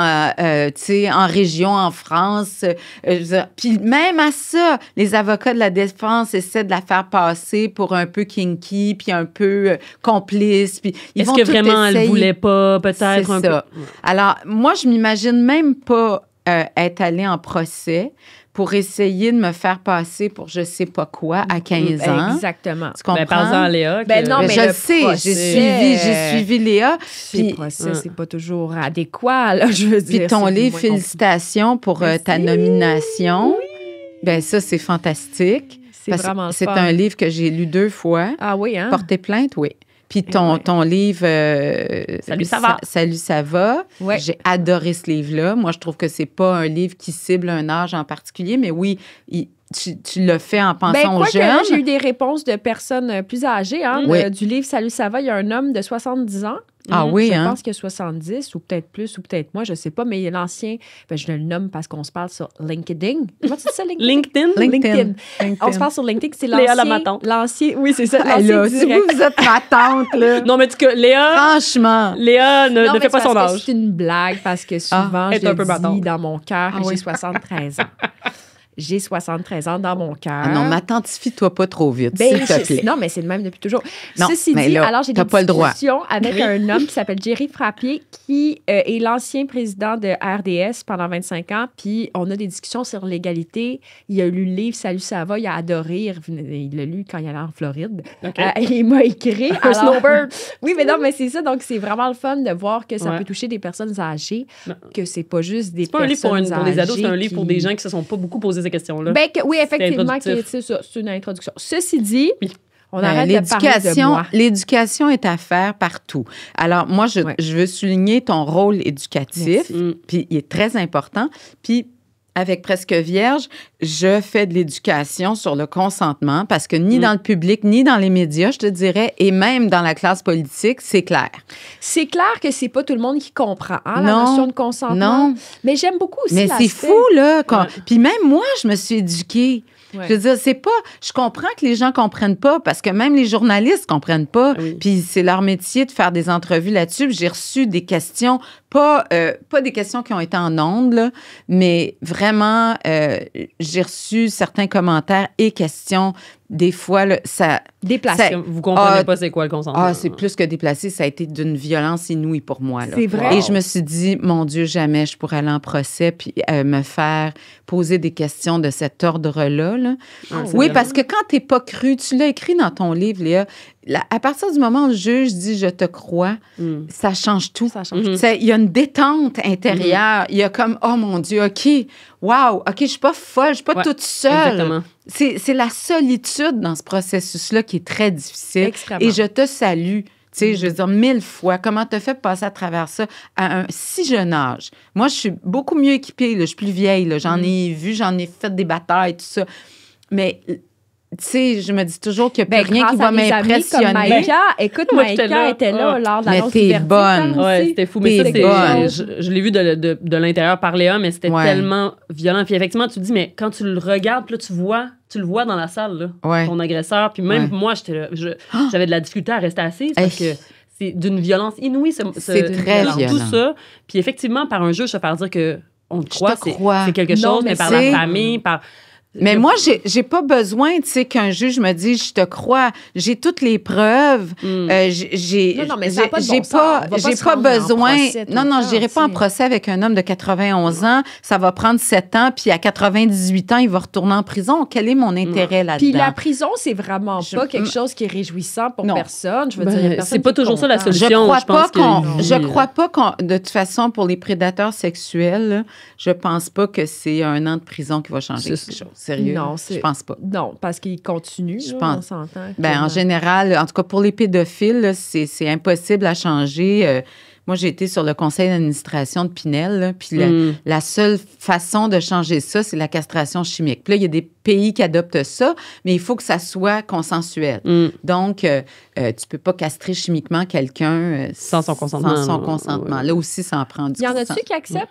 sais, en région en France. Je veux dire, puis même à ça, les avocats de la défense essaient de la faire passer pour un peu kinky, puis un peu complice. Puis ils Est-ce vont que tout vraiment elle essayer. voulait pas, peut-être C'est un ça. peu? Alors, moi, je m'imagine même pas être allée en procès pour essayer de me faire passer pour je sais pas quoi à 15 ans. Exactement. Tu comprends? Ben, parle-en à Léa. Ben que- non, Mais mais je le le sais, procès, j'ai suivi Léa. Les Puis, procès, c'est pas toujours adéquat, là, je veux dire. puis ton c'est livre, moins compliqué. félicitations pour ta Merci. nomination. Ben ça, c'est fantastique. C'est Parce que vraiment le c'est fun. un livre que j'ai lu 2 fois. Ah oui, hein? Porter plainte, oui. Puis ouais. ton livre... Salut, ça va. Salut, ça va. Ouais. J'ai adoré ce livre-là. Moi, je trouve que c'est pas un livre qui cible un âge en particulier, mais oui, tu l'as fait en pensant Ben, aux quoi que là, jeunes. j'ai eu des réponses de personnes plus âgées. Hein, Oui. du livre Salut, ça va. Il y a un homme de 70 ans. Ah oui, Je hein? pense qu'il y a 70 ou peut-être plus ou peut-être moins, je sais pas. Mais l'ancien, ben, je le nomme parce qu'on se parle sur LinkedIn. Comment tu dis ça, LinkedIn? LinkedIn? On se parle sur LinkedIn, c'est Léa, l'ancien. la ma tante. L'ancien, oui, c'est ça. Ah, L'ancien là, si direct. vous êtes ma tante, là. Non, mais en tout cas, Franchement. Léa Non, ne mais fait pas c'est son parce que âge. C'est une blague parce que souvent, elle est je un peu dis bâtarde. dans mon cœur que Ah oui. j'ai 73 ans. J'ai 73 ans dans mon cœur. Ah non, m'attentifie-toi pas trop vite, Ben, s'il te plaît. Non, mais c'est le même depuis toujours. Non, Ceci mais dit, là, alors j'ai des t'as pas le droit. discussions avec un homme qui s'appelle Jerry Frappier, qui est l'ancien président de RDS pendant 25 ans. Puis on a des discussions sur l'égalité. Il a lu le livre Salut, ça va. Il a adoré. Il l'a lu quand il allait en Floride. OK. Il m'a écrit. Un snowbird. Oui, mais non, mais c'est ça. Donc, c'est vraiment le fun de voir que ça Ouais. peut toucher des personnes âgées, Non. que c'est pas juste des C'est pas un livre personnes pour les ados, c'est un âgées livre pour qui- des gens qui se sont pas beaucoup posé ces questions-là. Ben, oui, effectivement, introductif. c'est ça, c'est une introduction. Ceci dit, Oui. on Ben, arrête de parler de moi. l'éducation est à faire partout. Alors, moi, je Ouais. veux souligner ton rôle éducatif, Merci. Mm. puis il est très important. Puis, avec Presque Vierge, je fais de l'éducation sur le consentement parce que ni dans le public, ni dans les médias, je te dirais, et même dans la classe politique, c'est clair. C'est clair que c'est pas tout le monde qui comprend la Non, notion de consentement. non. Mais j'aime beaucoup aussi Mais l'aspect. c'est fou, là. Puis même moi, je me suis éduquée. Ouais. Je veux dire, c'est pas... Je comprends que les gens comprennent pas parce que même les journalistes comprennent pas. Oui. Puis c'est leur métier de faire des entrevues là-dessus. Puis j'ai reçu des questions, pas des questions qui ont été en ondes, là, mais vraiment, j'ai reçu certains commentaires et questions. Des fois, là, ça... Déplacé. Vous comprenez pas c'est quoi le consentement. Ah, c'est plus que déplacé. Ça a été d'une violence inouïe pour moi. Là. C'est vrai. Et je me suis dit, mon Dieu, jamais je pourrais aller en procès puis me faire poser des questions de cet ordre-là. Là. Oui, parce que quand t'es pas cru, tu l'as écrit dans ton livre, Léa, à partir du moment où le juge dit « je te crois », ça change tout. Ça change tout. Il y a une détente intérieure. Il y a comme « oh mon Dieu, OK, wow, OK, je suis pas folle, je suis pas toute seule. » Exactement. C'est la solitude dans ce processus-là qui est très difficile. Extrêmement. Et je te salue. Tu sais, je veux dire, 1000 fois, comment tu as fait passer à travers ça à un si jeune âge? Moi, je suis beaucoup mieux équipée, là, je suis plus vieille, là, j'en ai vu, j'en ai fait des batailles, tout ça. Mais, tu sais, je me dis toujours qu'il n'y a plus rien qui va m'impressionner. Maïka, écoute, Moi, j'étais Maïka là. était là lors de Mais l'annonce t'es du verdict, bonne. hein, Ouais, aussi. c'était fou. Mais ça, T'es bonne. je l'ai vu de l'intérieur par Léa, mais c'était tellement violent. Puis effectivement, tu te dis, mais quand tu le regardes, puis là, tu le vois dans la salle, là, ton agresseur. Puis même moi, j'étais là, j'avais de la difficulté à rester assise parce que c'est d'une violence inouïe. C'est très violent. Tout ça. Puis effectivement, par un juge, se faire dire que on te croit, crois. c'est quelque Non, chose, mais mais par c'est- la famille, par... Mais moi, j'ai pas besoin, tu sais, qu'un juge me dise, je te crois. J'ai toutes les preuves. J'ai Non, mais ça a pas de j'ai bon sens. On va pas j'ai se pas rendre en besoin. procès tout Non, le non, temps, j'irai pas en tu sais. procès avec un homme de 91 ans. Ça va prendre 7 ans, puis à 98 ans, il va retourner en prison. Quel est mon intérêt là-dedans? Puis la prison, c'est vraiment Je- pas quelque chose qui est réjouissant pour Non. personne. Je veux Ben, dire, il y a personne c'est pas qui est toujours ça, la content. solution. Je pense que Je lui, crois pas qu'on, de toute façon, pour les prédateurs sexuels, là, je pense pas que c'est 1 an de prison qui va changer C'est quelque chose. Sérieux? Non, je pense pas. Non, parce qu'il continue. Je là, pense. On s'entend. Ben, en que- général, en tout cas pour les pédophiles, là, c'est impossible à changer. Moi, j'ai été sur le conseil d'administration de Pinel, là, puis la seule façon de changer ça, c'est la castration chimique. Puis là, il y a des pays qui adoptent ça, mais il faut que ça soit consensuel. Donc, tu peux pas castrer chimiquement quelqu'un Sans son consentement. Sans son consentement. Là aussi, ça en prend du Il y en consentement. a-tu qui acceptent?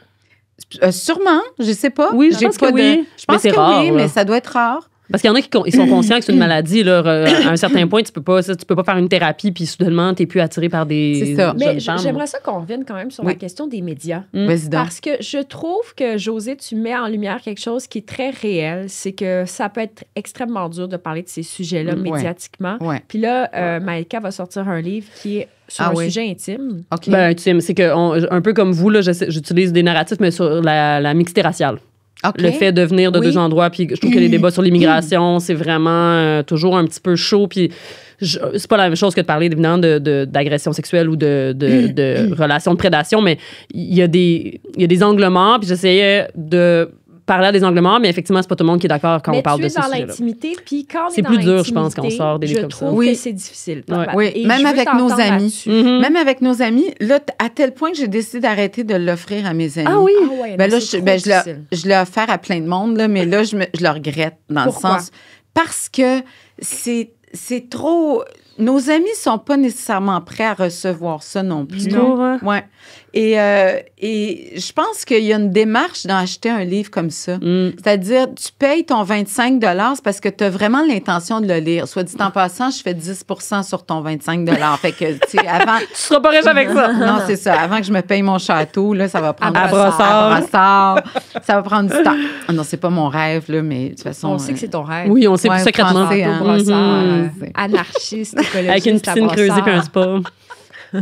Sûrement, je sais pas. Oui, je J'ai pense pas que oui. Je pense Mais c'est que rare, oui, là. mais ça doit être rare. Parce qu'il y en a qui ils sont conscients que c'est une maladie. Là, à un certain point, tu peux pas faire une thérapie puis soudainement, tu n'es plus attiré par des C'est ça. Mais jeunes femmes. j'aimerais ça qu'on revienne quand même sur la question des médias. Vas-y donc. Parce que je trouve que, Josée, tu mets en lumière quelque chose qui est très réel. C'est que ça peut être extrêmement dur de parler de ces sujets-là médiatiquement. Ouais. Puis là, Maïka va sortir un livre qui est sur un sujet intime. OK. Ben, tu sais, c'est que un peu comme vous, là, j'utilise des narratifs, mais sur la mixité raciale. OK. Le fait de venir de Oui. deux endroits, puis je trouve que les débats sur l'immigration, c'est vraiment toujours un petit peu chaud, puis c'est pas la même chose que de parler, évidemment, d'agression sexuelle ou de relations de prédation, mais il y a des angles morts, puis j'essayais de parler à des angles morts, mais effectivement, c'est pas tout le monde qui est d'accord quand mais on parle de tu es ces dans sujets-là. l'intimité, puis quand on est C'est dans plus dur, je pense, l'intimité, quand on sort des livres comme ça. Je trouve Oui. que c'est difficile. Ouais. Oui, Et même je veux avec nos t'entendre amis. là-dessus. Même avec nos amis, là, à tel point que j'ai décidé d'arrêter de l'offrir à mes amis. Ah oui? Ah ouais, Ben non, là, c'est trop je difficile. l'ai offert à plein de monde, là, mais là, je le regrette dans Pourquoi? le sens... Parce que c'est trop... Nos amis sont pas nécessairement prêts à recevoir ça non plus. Tu trouves, hein? Ouais. Et je pense qu'il y a une démarche dans acheter un livre comme ça. C'est-à-dire, tu payes ton 25 c'est parce que tu as vraiment l'intention de le lire. Soit dit en passant, je fais 10 sur ton 25 Fait que, tu sais, avant... Tu seras pas riche avec ça. Non, c'est ça. Avant que je me paye mon château, là, ça va prendre... À Brossard. À Brossard. Ça va prendre du temps. Ah non, c'est pas mon rêve, là, mais de toute façon... On sait que c'est ton rêve. Oui, on sait Ouais, secrètement. français, hein. Brossard, Mhm. anarchiste, écologiste. Avec une à piscine creusée Brossard. puis un spa.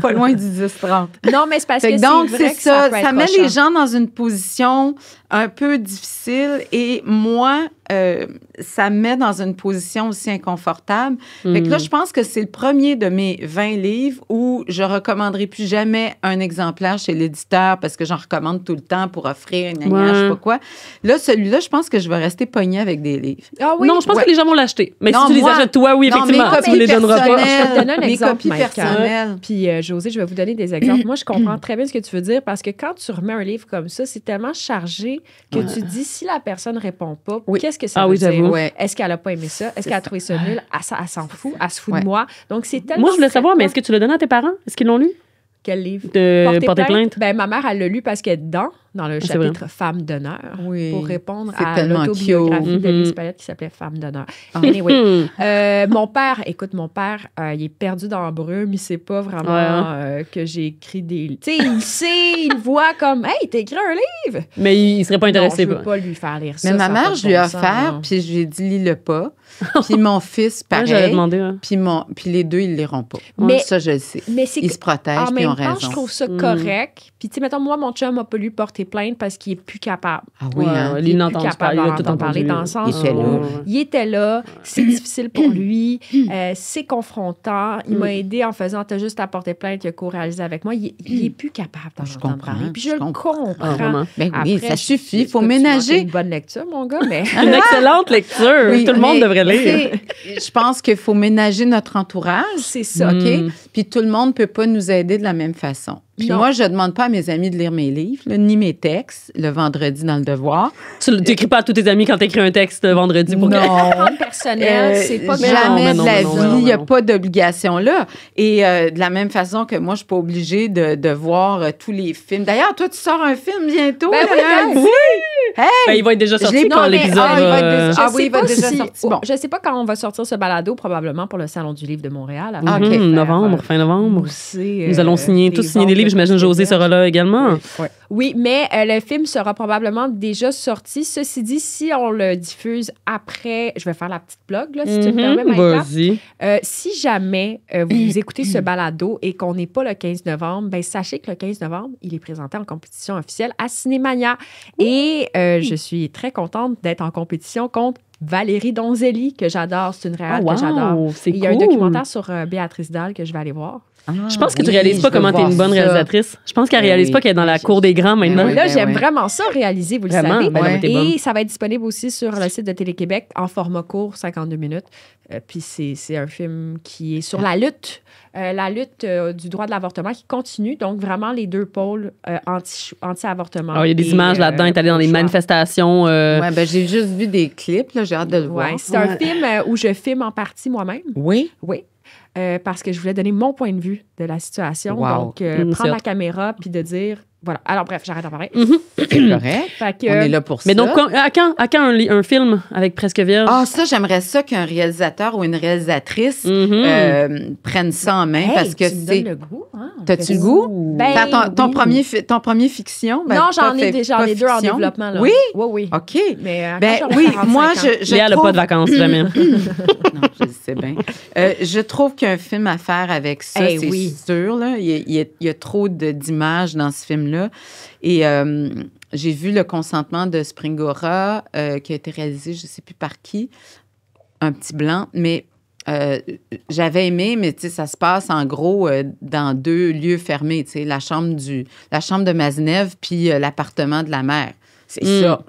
pas loin du 10-30. Non, mais c'est parce Fait que que donc, c'est vrai c'est que ça. peut Ça être met rochant. les gens dans une position un peu difficile. Et moi, ça me met dans une position aussi inconfortable. Fait que là, je pense que c'est le premier de mes 20 livres où je recommanderai plus jamais un exemplaire chez l'éditeur parce que j'en recommande tout le temps pour offrir une je sais pas quoi. Là, celui-là, je pense que je vais rester pognée avec des livres. Ah oui? Non, je pense que les gens vont l'acheter. Mais Non, si tu les achètes toi, oui, effectivement, tu ne les donneras pas. Je vais te donner un Mes exemple, copies Mike, personnelles. Puis, Josée, je vais vous donner des exemples. Moi, je comprends très bien ce que tu veux dire parce que quand tu remets un livre comme ça, c'est tellement chargé que tu te dis, si la personne ne répond pas, qu'est-ce que ça veut dire? Ouais. Est-ce qu'elle n'a pas aimé ça? Est-ce qu'elle a trouvé ça nul? Elle s'en fout. Elle se fout de moi. Donc, c'est tellement... Moi, je voulais savoir, mais est-ce que tu l'as donné à tes parents? Est-ce qu'ils l'ont lu? Quel livre? De Porter plainte? Ben, ma mère, elle l'a lu parce qu'elle est dedans, dans le chapitre Femme d'honneur, pour répondre à l'autobiographie d'Élise Palette qui s'appelait Femme d'honneur. Anyway, mon père, il est perdu dans la brume, il sait pas vraiment que j'ai écrit des... Tu sais, il sait, il voit comme, hey, t'as écrit un livre! Mais il serait pas intéressé. Non, je veux pas lui faire lire ça. Mais ma mère, je lui ai offert, puis je lui ai dit, lis-le pas. Puis mon fils, pareil. J'allais demander. Puis les deux, ils liront pas. Mais ça, je le sais. Mais ils se protègent, puis ils ont raison. En même temps, je trouve ça correct. Puis, tu sais, mettons, moi, mon chum n'a pas lu porter plainte parce qu'il est plus capable. Ah oui, hein? Il est plus capable d'en parler dans le sens où il était là, c'est difficile pour lui, c'est confrontant. Il m'a aidé en faisant, t'as juste à porter plainte, il a co-réalisé avec moi. Il est plus capable d'en entendre parler. Puis je le comprends. Ben oui, ça suffit, il faut C'est ménager. une bonne lecture, mon gars, mais... Une excellente lecture. Oui, tout le monde devrait lire. Je pense qu'il faut ménager notre entourage. C'est ça. OK? Puis tout le monde ne peut pas nous aider de la même façon. Puis moi, je ne demande pas à mes amis de lire mes livres, là, ni mes textes, le vendredi dans le devoir. Tu n'écris pas à tous tes amis quand tu écris un texte le vendredi pour non. personnel, c'est pas jamais de la vie, il n'y a non. pas d'obligation là. Et de la même façon que moi, je ne suis pas obligée de voir tous les films. D'ailleurs, toi, tu sors un film bientôt. Ben oui, Hey! Ben, il va être déjà sorti l'ai quand pas, mais- l'épisode. il va être déjà- Je sais il va pas être déjà si- sorti. Bon. Je sais pas quand on va sortir ce balado, probablement pour le Salon du Livre de Montréal. Ah, OK. Novembre, fin novembre. Nous allons tous signer des livres. J'imagine Josée sera là également. Oui, mais le film sera probablement déjà sorti. Ceci dit, si on le diffuse après, je vais faire la petite plug, là, si tu me permets, Maïka. Vas-y. Si jamais vous écoutez ce balado et qu'on n'est pas le 15 novembre, ben sachez que le 15 novembre, il est présenté en compétition officielle à Cinémania. Et je suis très contente d'être en compétition contre Valérie Donzelli, que j'adore. C'est une réelle que j'adore. C'est Il y a un documentaire sur Béatrice Dalle que je vais aller voir. Je pense que tu réalises pas comment tu es une bonne réalisatrice. Je pense qu'elle réalise pas qu'elle est dans la cour des grands maintenant. Là, j'aime vraiment ça réaliser, vous le Vraiment? savez. Ben non, mais t'es bonne. Et ça va être disponible aussi sur le site de Télé-Québec en format court, 52 minutes. Puis c'est un film qui est sur la lutte du droit de l'avortement qui continue. Donc, vraiment, les deux pôles anti-avortement. Il y a des images là-dedans. Elle est allée dans les manifestations. Ouais, ben, j'ai juste vu des clips. Là, j'ai hâte de le voir. C'est un film où je filme en partie moi-même. Oui? Oui. Parce que je voulais donner mon point de vue de la situation. Wow. Donc, prendre la caméra puis de dire... Voilà. Alors, bref, j'arrête d'en parler. C'est correct. Fait que, On est là pour ça. Mais donc, à quand un film avec Presque Vierge? Ah, ça, j'aimerais ça qu'un réalisateur ou une réalisatrice prenne ça en main hey, parce que tu me c'est. donnes le goût. Hein? T'as-tu le goût? Ben, ton premier fiction? Ben, non, j'en pas ai deux en fiction. développement. Là. Oui? Oui. OK. Mais Ben quand j'aurai oui, 45 moi, ans. je Léa, elle n'a trouve... pas de vacances, jamais. Non, je le sais bien. Je trouve qu'il y a un film à faire avec ça, Eh c'est oui. sûr. Là. Il y a trop d'images dans ce film-là. Et j'ai vu Le consentement de Springora qui a été réalisé, je ne sais plus par qui, un petit blanc, mais j'avais aimé, mais ça se passe en gros dans deux lieux fermés, la chambre de Mazenev puis l'appartement de la mère. C'est ça.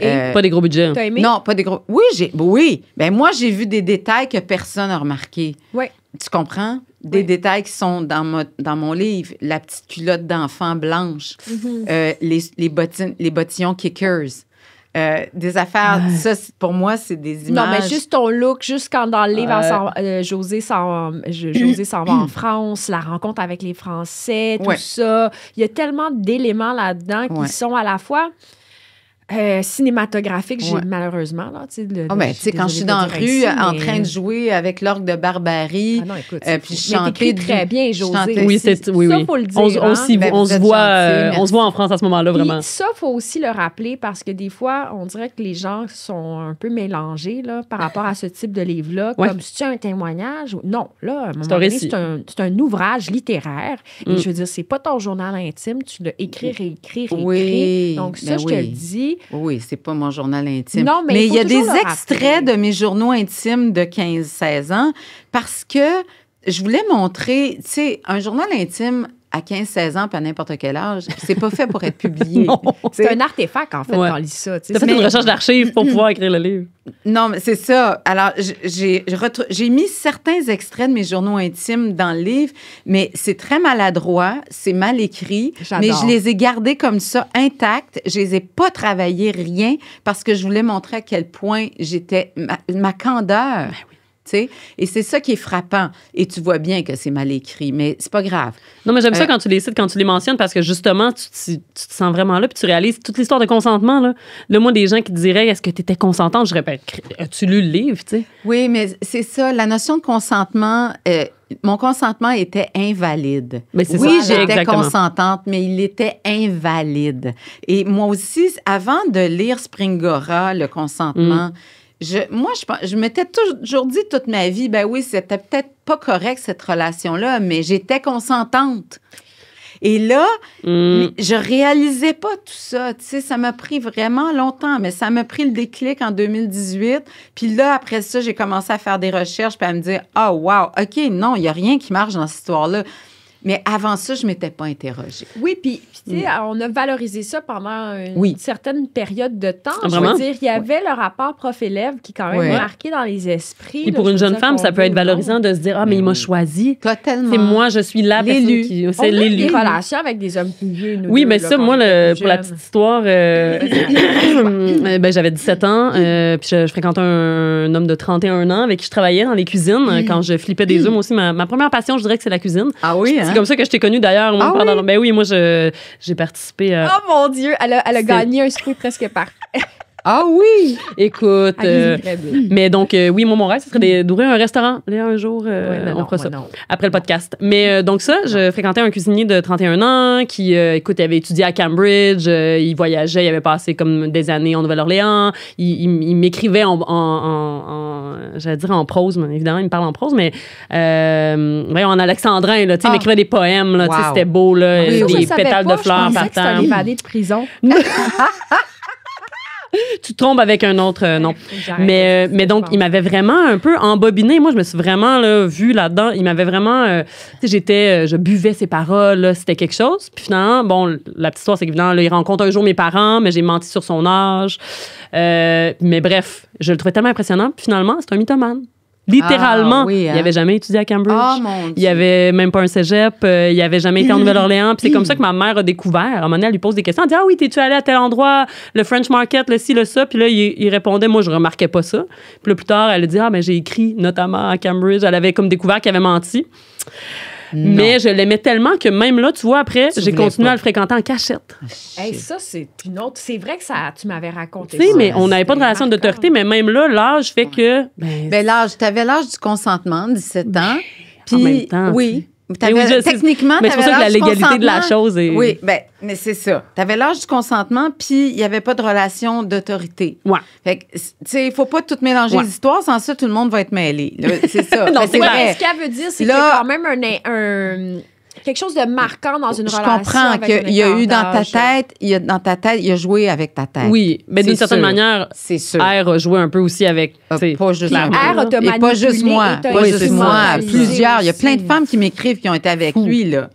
Pas des gros budgets. T'as aimé? Non, pas des gros. Oui. Ben moi, j'ai vu des détails que personne n'a remarqué. Oui. Tu comprends? Des détails qui sont dans mon livre. La petite culotte d'enfant blanche, les bottillons Kickers. Des affaires, ça, pour moi, c'est des images. Non, mais juste ton look, juste quand dans le livre, Josée s'en va en France, la rencontre avec les Français, tout ça. Il y a tellement d'éléments là-dedans qui sont à la fois cinématographiques, malheureusement. Là, mais tu sais, quand je suis dans la rue en train de jouer avec l'orgue de Barbarie, non, écoute, puis chanter très bien, Josée. Oui, ça, faut le dire. On se voit en France à ce moment-là, vraiment. Puis ça, il faut aussi le rappeler parce que des fois, on dirait que les gens sont un peu mélangés là, par rapport à ce type de livre-là. Comme si tu as un témoignage. Non, là, à un moment donné, c'est un ouvrage littéraire. Et je veux dire, c'est pas ton journal intime. Tu l'as écrire. Oui, Donc ça, je te le dis. Oui, c'est pas mon journal intime. Non, mais il y a des toujours le extraits rappeler. de mes journaux intimes de 15-16 ans parce que je voulais montrer, tu sais, un journal intime à 15-16 ans, puis à n'importe quel âge, c'est pas fait pour être publié. Non. C'est un artefact, en fait, Ouais. quand on lit ça. tu sais. T'as fait Mais- une recherche d'archives pour pouvoir écrire le livre. Non, mais c'est ça. Alors, j'ai mis certains extraits de mes journaux intimes dans le livre, mais c'est très maladroit, c'est mal écrit, J'adore. mais je les ai gardés comme ça, intacts. Je les ai pas travaillés, rien, parce que je voulais montrer à quel point j'étais ma candeur. Tu sais, et c'est ça qui est frappant. Et tu vois bien que c'est mal écrit, mais c'est pas grave. Non, mais j'aime ça quand tu les cites, quand tu les mentionnes, parce que justement, tu te sens vraiment là, puis tu réalises toute l'histoire de consentement. Là, moi, des gens qui te diraient, est-ce que tu étais consentante? Je répète, as-tu lu le livre, tu sais? Oui, mais c'est ça, la notion de consentement, mon consentement était invalide. Mais c'est Oui, ça, j'étais exactement. consentante, mais il était invalide. Et moi aussi, avant de lire Springora, le consentement, je m'étais toujours dit toute ma vie, ben oui, c'était peut-être pas correct cette relation-là, mais j'étais consentante. Et là, je réalisais pas tout ça. Tu sais, ça m'a pris vraiment longtemps, mais ça m'a pris le déclic en 2018. Puis là, après ça, j'ai commencé à faire des recherches puis à me dire, ah, wow, OK, non, il y a rien qui marche dans cette histoire-là. Mais avant ça, je m'étais pas interrogée. Oui, puis tu sais, on a valorisé ça pendant une Oui. certaine période de temps. Je Vraiment? veux dire, il y avait le rapport prof-élève qui est quand même Ouais. marqué dans les esprits. Et là, pour je une veux jeune dire, femme, qu'on ça peut veut être ou non. valorisant de se dire, ah, mais il m'a choisi. Totalement. C'est moi, je suis la personne L'élu. qui. On C'est a eu des l'élu. relations avec des hommes plus vieux, nous Oui, deux, mais là, ça, quand moi, on était plus pour la jeunes. petite histoire, ben, j'avais 17 ans, puis je fréquentais un homme de 31 ans avec qui je travaillais dans les cuisines quand je flippais des œufs. Moi aussi, ma première passion, je dirais que c'est la cuisine. Ah oui, hein? C'est comme ça que je t'ai connue d'ailleurs. Moi, Ah pendant- oui? Ben oui, moi, j'ai participé à. Oh mon Dieu, elle a C'est- gagné un sprint presque parfait. Ah oui! Écoute. Allez-y, très bien. Mais donc, oui, moi, mon rêve, ce serait d'ouvrir un restaurant. Là, un jour, Ouais, mais on non, fera moi, ça. non. Après le podcast. Mais donc ça, je fréquentais un cuisinier de 31 ans qui, écoute, il avait étudié à Cambridge, il voyageait, il avait passé comme des années en Nouvelle-Orléans, il m'écrivait j'allais dire en prose, mais évidemment, il me parle en prose, mais en alexandrin, là, tu sais, il m'écrivait des poèmes, là, tu sais, Wow. c'était beau, là, Oui, Ça, je des savais pétales pas, de fleurs Je pensais par que c'était un terre. évadé de prison. Tu te trompes avec un autre nom. Faut que j'arrête Mais de dire ça, donc, je il pense. m'avait vraiment un peu embobiné. Moi, je me suis vraiment là, vue là-dedans. Il m'avait vraiment... tu sais, je buvais ses paroles. Là, c'était quelque chose. Puis finalement, bon, la petite histoire, c'est qu'évidemment, là, il rencontre un jour mes parents, mais j'ai menti sur son âge. Mais bref, je le trouvais tellement impressionnant. Puis finalement, c'est un mythomane. Littéralement. Ah, oui, hein? Il n'avait jamais étudié à Cambridge. Oh mon Dieu! Il avait même pas un cégep, il n'avait jamais été en Nouvelle-Orléans. Puis c'est comme ça que ma mère a découvert. À un moment donné, elle lui pose des questions. Elle dit, ah oui, t'es-tu allé à tel endroit, le French Market, le ci, le ça. Puis là, il répondait, moi, je remarquais pas ça. Puis là, plus tard, elle a dit, ah, ben j'ai écrit notamment à Cambridge. Elle avait comme découvert qu'il avait menti. Mais je l'aimais tellement que même là, tu vois, après, Tu j'ai voulais continué pas. à le fréquenter en cachette. Hey, ça, c'est une autre. C'est vrai que ça, tu m'avais raconté Tu sais, ça. mais on n'avait pas de C'était relation marquant. d'autorité, mais même là, l'âge fait que. Ben t'avais l'âge du consentement, 17 ans. Puis, en même temps, oui. Mais oui, je sais. Techniquement, Mais c'est pour ça que la t'avais l'âge du légalité de la consentement. chose est. Oui, ben, mais c'est ça. Tu avais l'âge du consentement, puis il n'y avait pas de relation d'autorité. Ouais. Fait que, tu sais, il ne faut pas tout mélanger Ouais. les histoires, sans ça, tout le monde va être mêlé. là. C'est ça. Non, Ben, c'est Ouais, vrai. mais ce qu'elle veut dire, c'est qu'il y Là- a quand même quelque chose de marquant dans une Je relation. comprends avec qu'il un y a eu écart dans ta d'âge. tête, il a joué avec ta tête. Oui, mais d'une C'est certaine sûr. manière, C'est sûr. R a joué un peu aussi avec. tu sais, Pas juste clairement. R a te Et pas juste manipulé moi. et t'a Pas juste moi. instrumentalisé Plusieurs. Il y a aussi. plein de femmes qui m'écrivent qui ont été avec lui, là.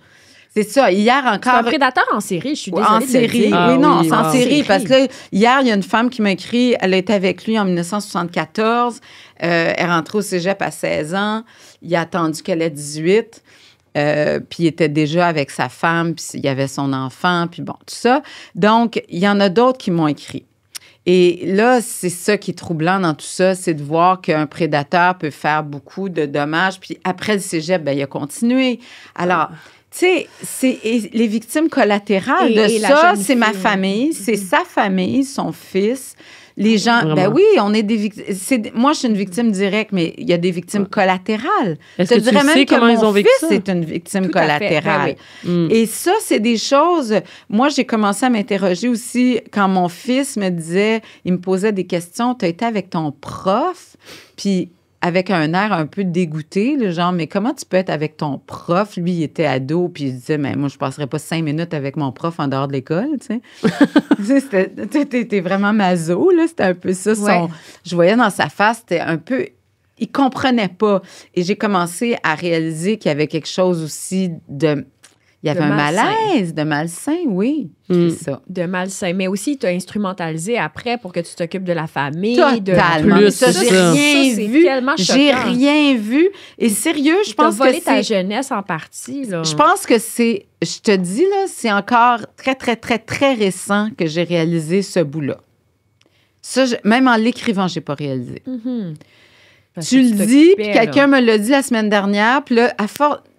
C'est ça. Hier C'est un encore. prédateur en série, je suis désolée En de le série. dire. Ah oui, non, oui, c'est en wow. série. Parce que là, hier, il y a une femme qui m'a écrit, elle était avec lui en 1974. Elle est rentrée au cégep à 16 ans. Il a attendu qu'elle ait 18. Puis il était déjà avec sa femme, puis il y avait son enfant, puis bon, tout ça. Donc, il y en a d'autres qui m'ont écrit. Et là, c'est ça qui est troublant dans tout ça, c'est de voir qu'un prédateur peut faire beaucoup de dommages. Puis après le cégep, ben, il a continué. Alors, tu sais, les victimes collatérales Et de la ça, jeune c'est ma fille. famille, c'est sa famille, son fils. Les gens, Vraiment. ben oui, on est des victimes. Moi, je suis une victime directe, mais il y a des victimes collatérales. Est-ce Je que te tu dirais sais même que comment ils mon ont vécu fils ça? est une victime Tout à fait. collatérale. Ben Et ça, c'est des choses. Moi, j'ai commencé à m'interroger aussi quand mon fils me disait, il me posait des questions. Tu as été avec ton prof, puis avec un air un peu dégoûté, le genre, mais comment tu peux être avec ton prof? Lui, il était ado, puis il disait, mais moi, je passerais pas 5 minutes avec mon prof en dehors de l'école, tu sais. T'étais vraiment maso, là, c'était un peu ça. Je voyais dans sa face, c'était un peu... Il comprenait pas. Et j'ai commencé à réaliser qu'il y avait quelque chose aussi de... Il y avait un malaise, de malsain, oui. C'est ça. De malsain. Mais aussi, tu as instrumentalisé après pour que tu t'occupes de la famille. Totalement. Plus, ça, j'ai rien vu. C'est tellement choquant. J'ai rien vu. Et sérieux, je pense que volé ta jeunesse en partie, là. Je pense que c'est... Je te dis, là, c'est encore très, très, très, très récent que j'ai réalisé ce bout-là. Ça, même en l'écrivant, j'ai pas réalisé. Tu le dis, puis quelqu'un me l'a dit la semaine dernière, puis là, tu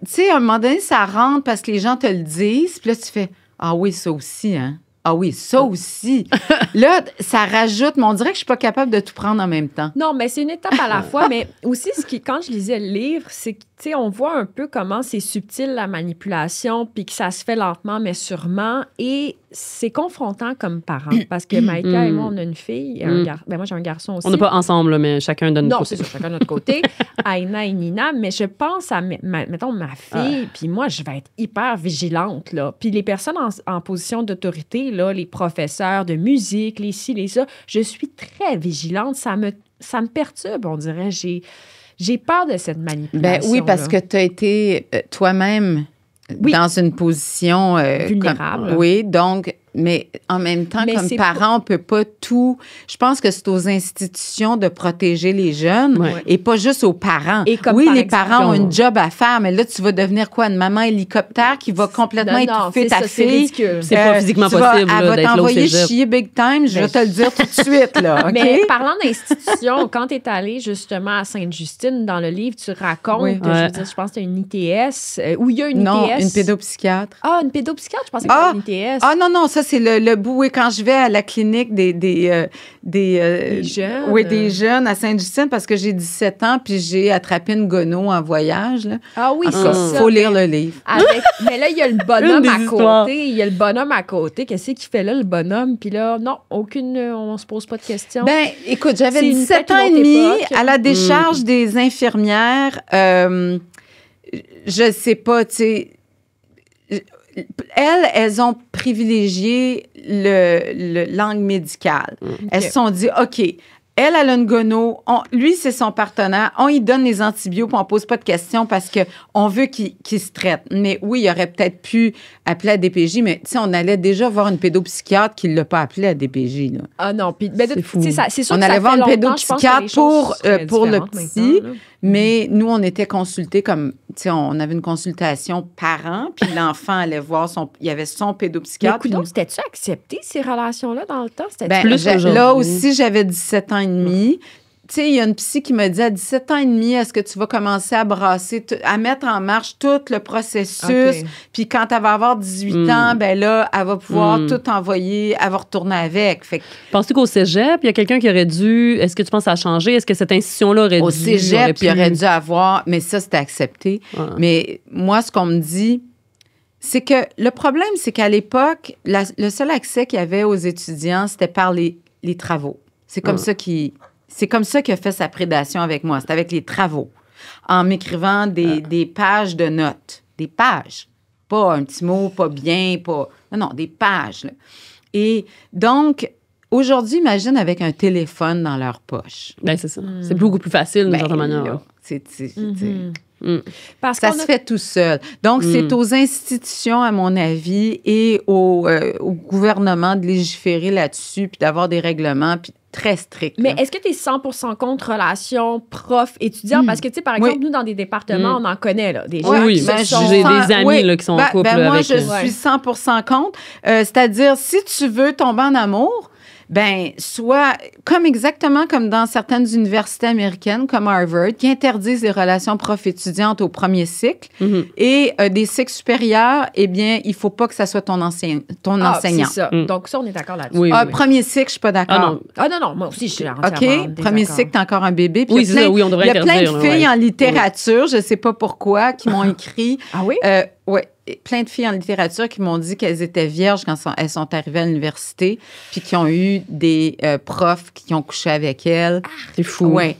sais, à un moment donné, ça rentre parce que les gens te le disent, puis là, tu fais « Ah oui, ça aussi, hein? Ah oui, ça aussi. » Là, ça rajoute, mais on dirait que je suis pas capable de tout prendre en même temps. Non, mais c'est une étape à la fois, mais aussi, quand je lisais le livre, c'est que, tu sais, on voit un peu comment c'est subtil, la manipulation, puis que ça se fait lentement, mais sûrement, et c'est confrontant comme parent, parce que Maïka et moi, on a une fille, et ben moi, j'ai un garçon aussi. On n'est pas ensemble, là, mais chacun donne notre côté. Non, c'est ça, chacun de notre côté. Aïna et Nina, mais je pense à, mettons, ma fille, puis moi, je vais être hyper vigilante, là. Puis les personnes en position d'autorité, là, les professeurs de musique, les ci, les ça, je suis très vigilante. Ça me perturbe, on dirait. J'ai peur de cette manipulation. Ben oui, parce que tu as été toi-même dans une position... vulnérable. Oui, donc... Mais en même temps, comme parent, on ne peut pas tout... Je pense que c'est aux institutions de protéger les jeunes et pas juste aux parents. Et comme oui, les parents ont une job à faire, mais là, tu vas devenir quoi? Une maman hélicoptère qui va complètement étouffer ta fille? C'est ridicule. C'est pas physiquement possible Elle va t'envoyer cégep. Chier big time, je vais te le dire tout de suite. Là, okay? Mais parlant d'institutions, quand tu es allée justement à Sainte-Justine, dans le livre, tu racontes, je veux dire, je pense que tu as une ITS, où il y a une ITS. Non, une pédopsychiatre. Ah, une pédopsychiatre? Je pensais que c'était une ITS. Ah non, ça, c'est le bout. Et quand je vais à la clinique des jeunes. Oui, des jeunes à Sainte-Justine, parce que j'ai 17 ans, puis j'ai attrapé une gono en voyage. Là. Ah oui, c'est ça. Il faut lire le livre. Mais là, il y a le bonhomme à côté. Il y a le bonhomme à côté. Qu'est-ce qu'il fait là, le bonhomme? Puis là, non, on se pose pas de questions. Ben, écoute, j'avais 17 ans et demi à la décharge des infirmières. Je sais pas, tu sais... Elles ont privilégié le langue médicale. Elles se sont dit, OK, elle a une gono, lui, c'est son partenaire, on lui donne les antibiotiques, puis on pose pas de questions parce qu'on veut qu'il se traite. Mais oui, il aurait peut-être pu appeler à DPJ, mais tu sais, on allait déjà voir une pédopsychiatre qui ne l'a pas appelé à DPJ. Là. Ah non, puis c'est fou. C'est sûr on allait voir une pédopsychiatre pour le petit, mais nous, on était consultés comme, tu sais, on avait une consultation parent, puis l'enfant allait voir il y avait son pédopsychiatre. Mais c'était-tu accepté, ces relations-là, dans le temps? Là aussi, j'avais 17 ans et demi. Tu sais, il y a une psy qui m'a dit, à 17 ans et demi, est-ce que tu vas commencer à brasser, à mettre en marche tout le processus? Puis quand elle va avoir 18 ans, ben là, elle va pouvoir tout envoyer, elle va retourner avec. Fait que... Penses-tu qu'au cégep, il y a quelqu'un qui aurait dû... Est-ce que tu penses que ça a changé? Est-ce que cette institution-là aurait dû... Au cégep, il aurait dû avoir... Mais ça, c'était accepté. Mais moi, ce qu'on me dit... C'est que le problème, c'est qu'à l'époque, le seul accès qu'il y avait aux étudiants, c'était par les travaux. C'est comme ça c'est comme ça qu'il a fait sa prédation avec moi. C'était avec les travaux. En m'écrivant des pages de notes. Des pages. Pas un petit mot, pas bien, pas... Non, des pages. Là. Et donc, aujourd'hui, imagine avec un téléphone dans leur poche. Ben, c'est ça. C'est beaucoup plus facile, d'une certaine manière. Là, Parce ça se fait tout seul. Donc, c'est aux institutions, à mon avis, et au gouvernement de légiférer là-dessus, puis d'avoir des règlements, puis très stricts. Mais est-ce que tu es 100% contre relation prof-étudiant? Parce que, tu sais, par exemple, nous, dans des départements, on en connaît, là, des gens qui sont... J'ai des amis là, qui sont en couple moi, avec... je suis 100% contre. C'est-à-dire, si tu veux tomber en amour... Ben, soit exactement comme dans certaines universités américaines, comme Harvard, qui interdisent les relations prof-étudiantes au premier cycle, et des cycles supérieurs, eh bien, il ne faut pas que ça soit ton enseignant. C'est ça. Donc, ça, on est d'accord là-dessus. Oui. Premier cycle, je ne suis pas d'accord. Non, moi aussi, je suis entièrement OK, premier cycle, tu es encore un bébé. Puis on devrait il y a plein de filles en littérature, je ne sais pas pourquoi, qui m'ont écrit. Ah oui? Oui. plein de filles en littérature qui m'ont dit qu'elles étaient vierges quand elles sont arrivées à l'université, puis qui ont eu des profs qui ont couché avec elles. C'est fou. Oui.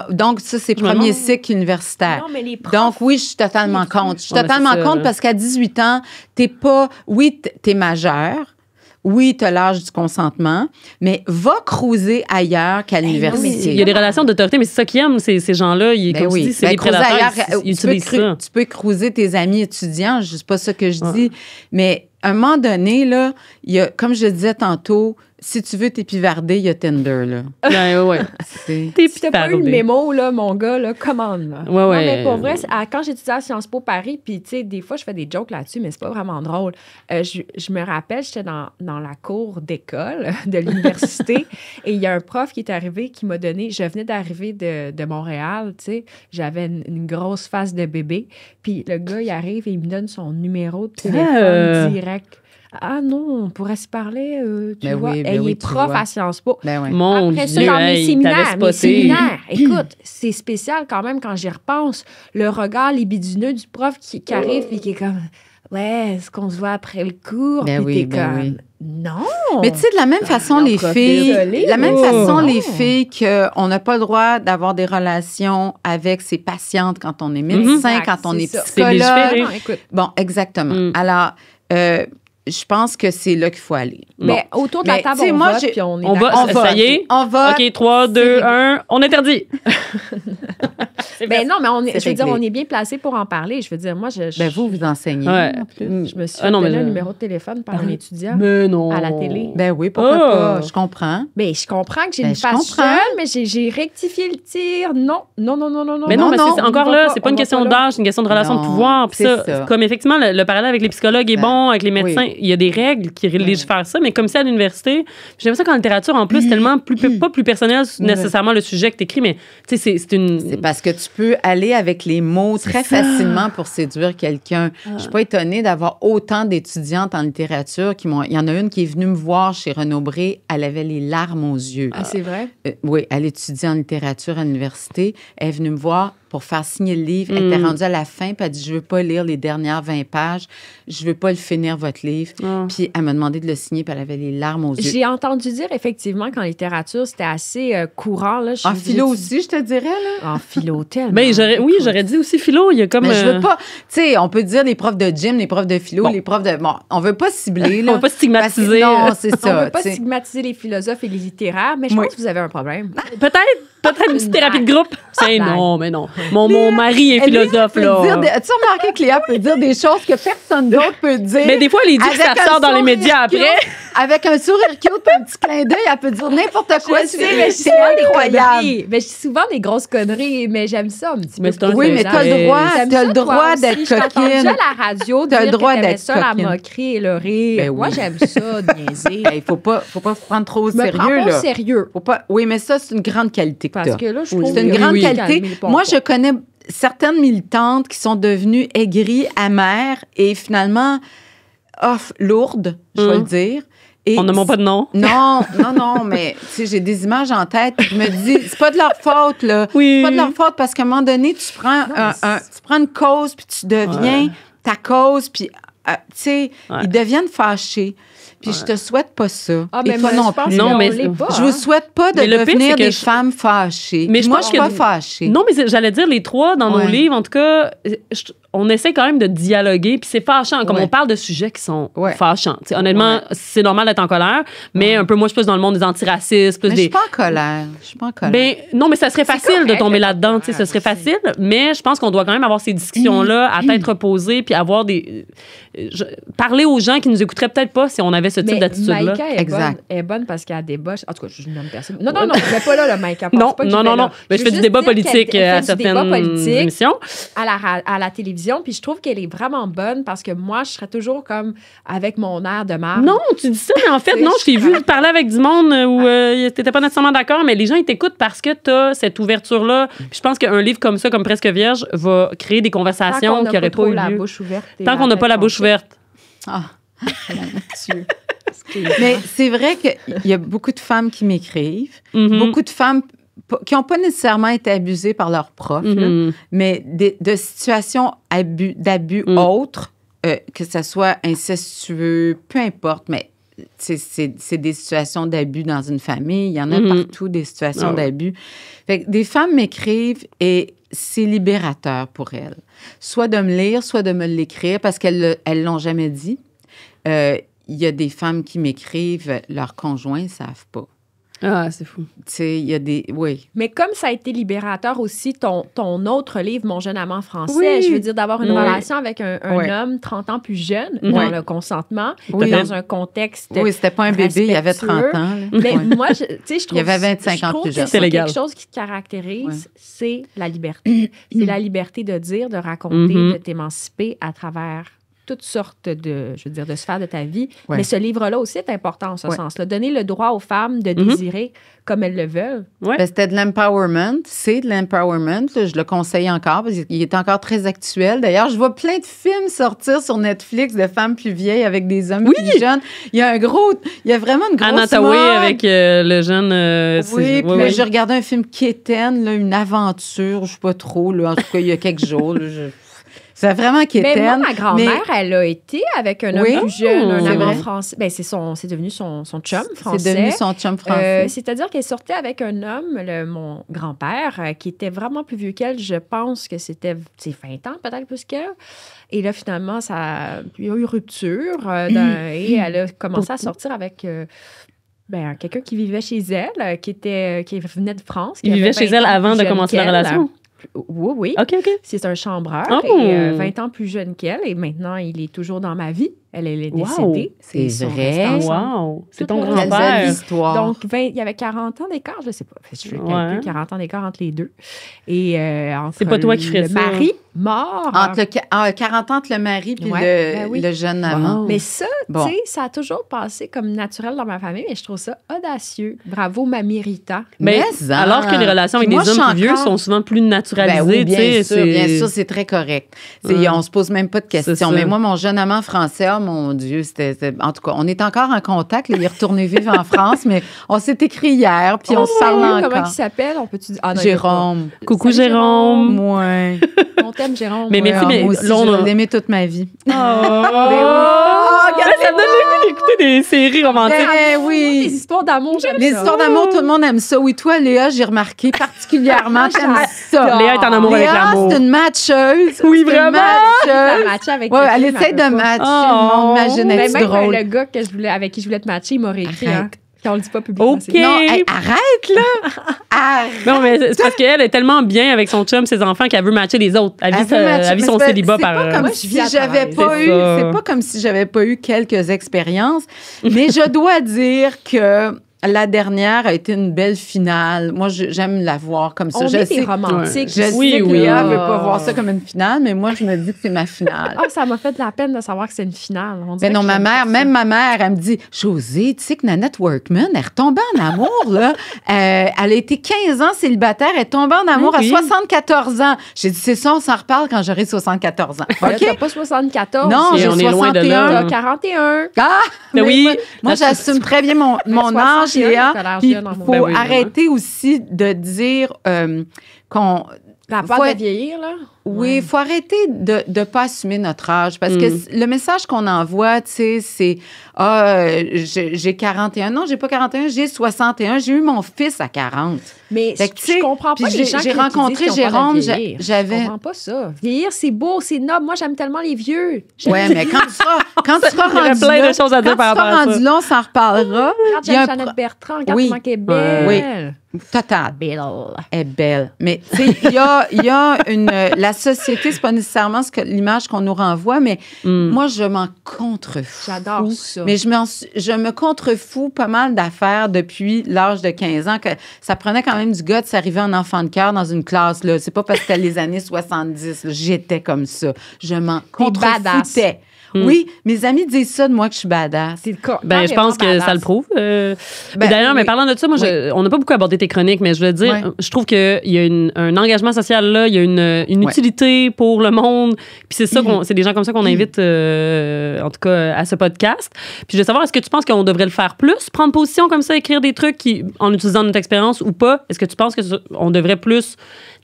Donc, ça, c'est premier cycle universitaire. Non, mais les profs, donc, oui, je suis totalement contre. Je suis Ouais, totalement c'est ça, contre là. parce qu'à 18 ans, t'es pas... Oui, t'es majeur. Oui, t'as l'âge du consentement, mais va cruiser ailleurs qu'à l'université. Il y a des relations d'autorité, mais c'est ça qu'ils aiment, ces gens-là. Comme tu dis, c'est des cruiser prédateurs, ailleurs, ils utilisent ça. tu peux cruiser tes amis étudiants, c'est pas ça que je dis, mais à un moment donné, là, il y a, comme je disais tantôt, si tu veux t'épivarder, il y a Tinder, là. Ouais. Si t'as pas eu le mémo, là, mon gars, là, commande, là. Ouais. Non, mais pour vrai, quand j'étudiais à Sciences Po Paris, puis, tu sais, des fois, je fais des jokes là-dessus, mais c'est pas vraiment drôle. Je me rappelle, j'étais dans la cour d'école de l'université et il y a un prof qui est arrivé qui m'a donné... Je venais d'arriver de Montréal, tu sais. J'avais une grosse face de bébé. Puis le gars, il arrive et il me donne son numéro de téléphone direct. Ah non, on pourrait se parler, tu vois. Oui, il est prof à Sciences Po. Ben oui. Mon Après ça, Dieu, dans mes séminaires, écoute, c'est spécial quand même quand j'y repense. Le regard libidineux du prof qui arrive et qui est comme, ouais, est-ce qu'on se voit après le cours? Ben Puis oui, t'es comme, non. Mais tu sais, de la même façon, les filles, qu'on n'a pas le droit d'avoir des relations avec ses patientes quand on est médecin, quand on est psychologue. Non, écoute. Bon, exactement. Alors, je pense que c'est là qu'il faut aller. Mais autour de la table, on vote, puis on est d'accord. Ça y est? On vote. OK, 3, 2, 1, on interdit. Ben non, mais je veux dire, on est bien placé pour en parler. Je veux dire, moi, Ben vous enseignez. Ouais. En plus. Je me suis donné un numéro de téléphone par un étudiant Mais non. à la télé. Ben oui, pourquoi pas? Je comprends. Ben, je comprends que j'ai une face seule, mais j'ai rectifié le tir. Non. Mais non, mais c'est encore là, c'est pas une on va question pas là. d'âge, c'est une question de relation de Non, pouvoir. Puis c'est ça. comme effectivement, le parallèle avec les psychologues est bon, avec les médecins, il y a des règles qui légifèrent ça, mais comme c'est à l'université, j'ai l'impression qu'en littérature, en plus, c'est tellement pas plus personnel nécessairement le sujet que t'écris, mais tu sais, c'est une... C'est parce que tu peux aller avec les mots très facilement pour séduire quelqu'un. Je suis pas étonnée d'avoir autant d'étudiantes en littérature qui m'ont... Il y en a une qui est venue me voir chez Renaud-Bré, elle avait les larmes aux yeux. Ah, c'est vrai? Oui, elle étudie en littérature à l'université. Elle est venue me voir pour faire signer le livre. Elle était rendue à la fin, puis elle a dit, je veux pas lire les dernières 20 pages, je veux pas le finir, votre livre. Puis elle m'a demandé de le signer, puis elle avait les larmes aux yeux. J'ai entendu dire, effectivement, qu'en littérature, c'était assez courant. Là. En philo aussi, je te dirais, là. En philo, tellement. Ben, j'aurais dit aussi philo, il y a comme... Mais je veux pas... Tu sais, on peut dire les profs de gym, les profs de philo, les profs de... Bon, on veut pas cibler, là. On veut pas stigmatiser. Non, c'est ça. On veut pas stigmatiser les philosophes et les littéraires, mais je pense que vous avez un problème. Peut-être une petite thérapie de groupe. Non, mais non. Mon mari est philosophe, là. As-tu remarqué que Léa peut dire des choses que personne d'autre peut dire? Mais des fois, elle dit que ça sort dans les médias après. Avec un sourire cute et un petit clin d'œil, elle peut dire n'importe quoi. Mais c'est incroyable. Mais je dis souvent des grosses conneries, mais j'aime ça un petit peu. Oui, mais t'as le droit d'être coquine. J'ai à la radio t'as le droit d'être ça, la moquerie et le rire. Moi, j'aime ça, niaiser. Il faut pas se prendre trop au sérieux. Prends pas au sérieux. Oui, mais ça, c'est une grande qualité que Parce que là, je trouve c'est une grande qualité. Moi, je connais certaines militantes qui sont devenues aigries, amères et finalement lourdes, je vais le dire. Et on ne ment pas de nom. Non, mais tu sais, j'ai des images en tête. Je me dis, c'est pas de leur faute, là. Oui. C'est pas de leur faute parce qu'à un moment donné, tu prends une cause puis tu deviens ta cause, puis tu sais, ils deviennent fâchés. Puis je te souhaite pas ça. Et toi non plus. Non, mais je vous souhaite pas de devenir des femmes fâchées. Mais moi, je suis pas fâchée. Non, mais j'allais dire les trois dans nos livres, en tout cas, on essaie quand même de dialoguer, puis c'est fâchant. Comme on parle de sujets qui sont fâchants. T'sais, honnêtement, c'est normal d'être en colère, mais un peu, moi, je suis plus dans le monde des antiracistes. Mais je suis pas en colère. Ben, non, mais ça serait facile de tomber là-dedans. Ce serait facile, mais je pense qu'on doit quand même avoir ces discussions-là à tête reposée, puis avoir des... parler aux gens qui nous écouteraient peut-être pas si on avait ce type d'attitude-là. Maïka est bonne parce qu'elle débauche. En tout cas, je nomme personne. Non, je vais pas là, Maïka. Non. Mais je fais du débat politique à certaines émissions. À la télévision. Puis je trouve qu'elle est vraiment bonne parce que moi, je serais toujours comme avec mon air de marde. Non, tu dis ça, mais en fait, non, je t'ai vu parler avec du monde où t'étais pas nécessairement d'accord, mais les gens, ils t'écoutent parce que t'as cette ouverture-là. Puis je pense qu'un livre comme ça, comme Presque Vierge, va créer des conversations qui n'auraient pas eu lieu. Tant qu'on n'a pas la bouche ouverte. Ah, Dieu. Mais c'est vrai qu'il y a beaucoup de femmes qui m'écrivent, beaucoup de femmes qui n'ont pas nécessairement été abusées par leurs profs, là, mais de situations d'abus autres que ça soit incestueux, peu importe, mais c'est des situations d'abus dans une famille. Il y en a partout des situations d'abus. Fait que des femmes m'écrivent et c'est libérateur pour elles. Soit de me lire, soit de me l'écrire parce qu'elles l'ont jamais dit. Il y a des femmes qui m'écrivent, leurs conjoints ne savent pas. Ah, c'est fou. Tu sais, il y a des... Oui. Mais comme ça a été libérateur aussi, ton autre livre, Mon jeune amant français, je veux dire, d'avoir une relation avec un homme 30 ans plus jeune, dans le consentement, dans un contexte Oui, c'était pas un bébé, il avait 30 ans. Là. Mais moi, tu sais, je trouve... Il avait 25 ans plus jeune. C'est quelque chose qui te caractérise, c'est la liberté. C'est la liberté de dire, de raconter, de t'émanciper à travers toutes sortes de sphères de ta vie. Ouais. Mais ce livre-là aussi est important en ce sens-là. Donner le droit aux femmes de désirer comme elles le veulent. Ouais. Ben, c'était de l'empowerment. C'est de l'empowerment. Là, je le conseille encore parce qu'il est encore très actuel. D'ailleurs, je vois plein de films sortir sur Netflix de femmes plus vieilles avec des hommes plus jeunes. Il y a vraiment une grosse Anna Tawai avec le jeune... puis j'ai regardé un film Keten, là, une aventure, je sais pas trop. Là, en tout cas, il y a quelques jours. Là, c'est vraiment Keten. Mais moi, ma grand-mère, elle a été avec un homme plus jeune, un amant français. Ben, c'est devenu son chum français. C'est devenu son chum français. C'est-à-dire qu'elle sortait avec un homme, mon grand-père, qui était vraiment plus vieux qu'elle. Je pense que c'était 20 ans, peut-être plus qu'elle. Et là, finalement, il y a eu rupture. Et elle a commencé à sortir avec... quelqu'un qui vivait chez elle, qui venait de France. Il vivait chez elle avant de commencer la relation? Oui. OK. C'est un chambreur, et 20 ans plus jeune qu'elle, et maintenant, il est toujours dans ma vie. Elle est décédée. C'est vrai? Wow! C'est ton grand-père. Donc, il y avait 40 ans d'écart, je ne sais pas. Je fais le calcul, 40 ans d'écart entre les deux. Et c'est pas toi qui ferais ça. Le mari mort. 40 ans entre le mari et le jeune amant. Wow. Mais ça, tu sais, ça a toujours passé comme naturel dans ma famille, mais je trouve ça audacieux. Bravo, Mamie Rita. Mais alors que les relations avec des hommes plus vieux sont souvent plus naturalisées. Bien sûr, c'est très correct. On se pose même pas de questions. Mais moi, mon jeune amant français, mon Dieu, c'était... En tout cas, on est encore en contact. Là, il est retourné vivre en France, mais on s'est écrit hier, puis on se parle encore. Comment il s'appelle? On peut-tu dire? Jérôme. Coucou, Jérôme. Ouais. On t'aime, Jérôme. Mais merci, mais moi aussi, je l'ai aimé toute ma vie. Ça me donne envie d'écouter des séries romantiques. Oui. Les histoires d'amour, j'aime ça. Les histoires d'amour, tout le monde aime ça. Oui, toi, Léa, j'ai remarqué particulièrement, t'aimes ça. Léa est en amour avec l'amour. C'est une matcheuse. Oui, vraiment. Elle matchait avec elle essaie de matcher le monde. Imagine-tu drôle. Même le gars avec qui je voulais te matcher, il m'a réécrit. Quand on le dit pas publiquement. OK. Non, arrête, là! Arrête! Non, mais c'est parce qu'elle est tellement bien avec son chum, ses enfants, qu'elle veut matcher les autres. Elle vit son célibat par... C'est pas comme si j'avais pas eu... C'est pas comme si j'avais pas eu quelques expériences, mais je dois dire que la dernière a été une belle finale. Moi, j'aime la voir comme ça. On est des romantiques. Je sais que Léa ne veut pas voir ça comme une finale, mais moi, je me dis que c'est ma finale. Ça m'a fait de la peine de savoir que c'est une finale. Mais non, ma mère, elle me dit, Josée, tu sais que Nanette Workman, elle est retombée en amour, là. Elle a été 15 ans célibataire, elle est tombée en amour à 74 ans. J'ai dit, c'est ça, on s'en reparle quand j'aurai 74 ans. OK? T'as pas 74. Non, j'ai 61. T'as 41. Oui. Moi, j'assume très bien mon âge. Léa, il faut arrêter aussi de dire qu'on... La peur de vieillir, là? Oui, il faut arrêter de ne pas assumer notre âge parce que le message qu'on envoie, tu sais, c'est j'ai 41. Non, j'ai pas 41, j'ai 61. J'ai eu mon fils à 40. Mais je comprends pas les gens j'ai rencontré Jérôme, j'avais... Je comprends pas ça. Vieillir, c'est beau, c'est noble. Moi, j'aime tellement les vieux. Oui, mais quand tu seras rendu là... plein de choses à dire par rapport à ça. Là, on s'en reparlera. Regarde Jeannette Bertrand, regarde comment elle est belle. Oui. Total. Belle. Elle est belle. Mais, tu sais, il y a la société, c'est pas nécessairement l'image qu'on nous renvoie, mais moi, je m'en contrefous. J'adore ça. Mais je me contrefous pas mal d'affaires depuis l'âge de 15 ans, que ça prenait quand même du gars de s'arriver en enfant de cœur dans une classe, là. C'est pas parce que c'était les années 70, là. J'étais comme ça. Je m'en contrefoutais. Oui, mes amis disent ça de moi que je suis badass. C'est le cas. Je pense que ça le prouve. D'ailleurs, mais parlant de ça, moi, on n'a pas beaucoup abordé tes chroniques, mais je veux dire, je trouve qu'il y a un engagement social là, il y a une utilité pour le monde. Puis c'est ça, c'est des gens comme ça qu'on invite, en tout cas, à ce podcast. Puis je veux savoir, est-ce que tu penses qu'on devrait le faire plus, prendre position comme ça, écrire des trucs en utilisant notre expérience ou pas? Est-ce que tu penses qu'on devrait plus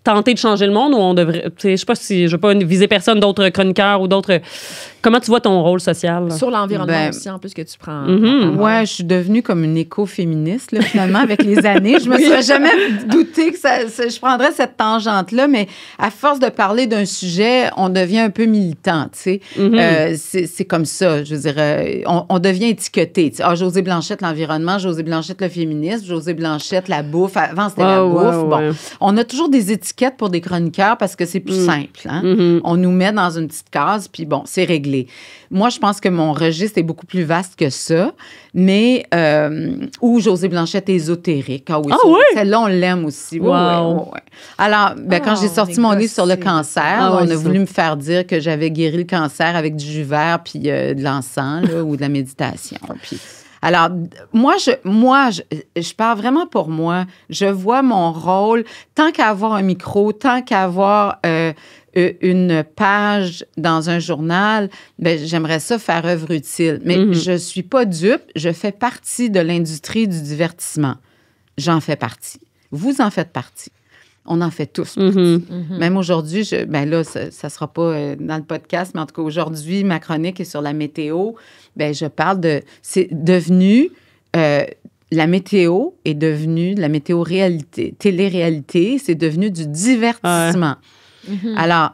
tenter de changer le monde ou on devrait... Je sais pas si... Je veux pas viser personne, d'autres chroniqueurs ou d'autres... Comment tu vois ton rôle social? Là? Sur l'environnement aussi, en plus, que tu prends. Ouais, je suis devenue comme une éco-féministe, là, finalement, avec les années. Je me serais jamais douté que je prendrais cette tangente-là, mais à force de parler d'un sujet, on devient un peu militant, tu sais. C'est comme ça, je veux dire, on devient étiqueté. Josée Blanchette, l'environnement, Josée Blanchette, le féminisme, Josée Blanchette, la bouffe. Avant, c'était la bouffe. Bon, on a toujours des étiquettes pour des chroniqueurs parce que c'est plus simple. Hein? On nous met dans une petite case, puis bon, c'est réglé. Moi, je pense que mon registre est beaucoup plus vaste que ça, mais ou Josée Blanchette ésotérique. Ah oui, celle-là, on l'aime aussi. Wow. Ouais. Alors, quand j'ai sorti mon livre sur le cancer, on a voulu me faire dire que j'avais guéri le cancer avec du jus vert puis de l'encens là, ou de la méditation. Puis, alors, moi, je parle vraiment pour moi. Je vois mon rôle, tant qu'à avoir un micro, tant qu'à avoir une page dans un journal, j'aimerais ça faire œuvre utile. Mais je suis pas dupe, je fais partie de l'industrie du divertissement. J'en fais partie. Vous en faites partie. On en fait tous partie. Même aujourd'hui, là, ça sera pas dans le podcast, mais en tout cas, aujourd'hui, ma chronique est sur la météo. Je parle de... C'est devenu... la météo est devenue... La météo-réalité, télé-réalité, c'est devenu du divertissement. Alors,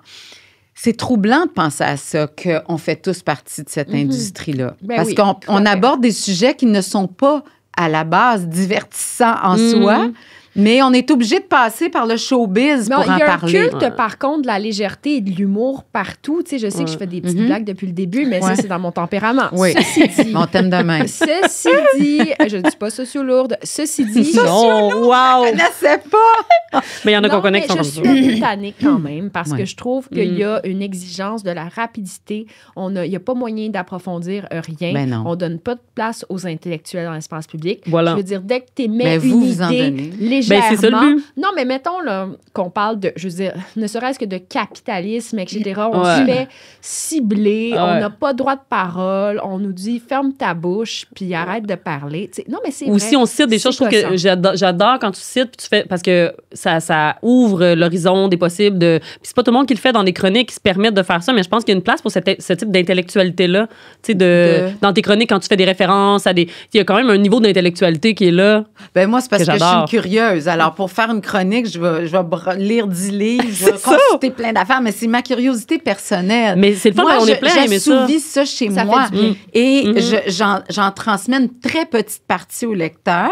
c'est troublant de penser à ça, qu'on fait tous partie de cette industrie-là. Parce qu'on aborde des sujets qui ne sont pas, à la base, divertissants en soi, mais on est obligé de passer par le showbiz pour en parler. Il y a un culte, par contre, de la légèreté et de l'humour partout. Tu sais, je sais que je fais des petites blagues depuis le début, mais ça, c'est dans mon tempérament. Oui, ceci dit... Mon thème de même. Ceci dit... Je ne suis pas socio-lourde. Ceci dit... Non, wow! Je ne connaissais pas! Mais il y en a qu'on connaît qui sont comme ça. Je suis britannique quand même, parce que je trouve qu'il y a une exigence de la rapidité. Il n'y a pas moyen d'approfondir rien. On ne donne pas de place aux intellectuels dans l'espace public. Voilà. Je veux dire, dès que tu émets une idée légèrement... c'est ça le but. Non, mais mettons là, qu'on parle de, je veux dire, ne serait-ce que de capitalisme, etc. On se fait cibler, on n'a pas droit de parole, on nous dit ferme ta bouche puis arrête de parler. T'sais, non, mais c'est Ou si on cite des choses, je trouve que j'adore quand tu cites puis tu fais, parce que ça ouvre l'horizon des possibles. Puis c'est pas tout le monde qui le fait dans des chroniques qui se permettent de faire ça, mais je pense qu'il y a une place pour ce type d'intellectualité-là. Tu sais, dans tes chroniques, quand tu fais des références à des... Il y a quand même un niveau d'intellectualité qui est là. Moi, c'est parce que je suis une curieuse. Alors, pour faire une chronique, je vais lire 10 livres, je vais consulter plein d'affaires, mais c'est ma curiosité personnelle. Mais c'est le fun quand on est plein, mais ça... J'assouvis ça chez moi. Et j'en transmets une très petite partie au lecteur.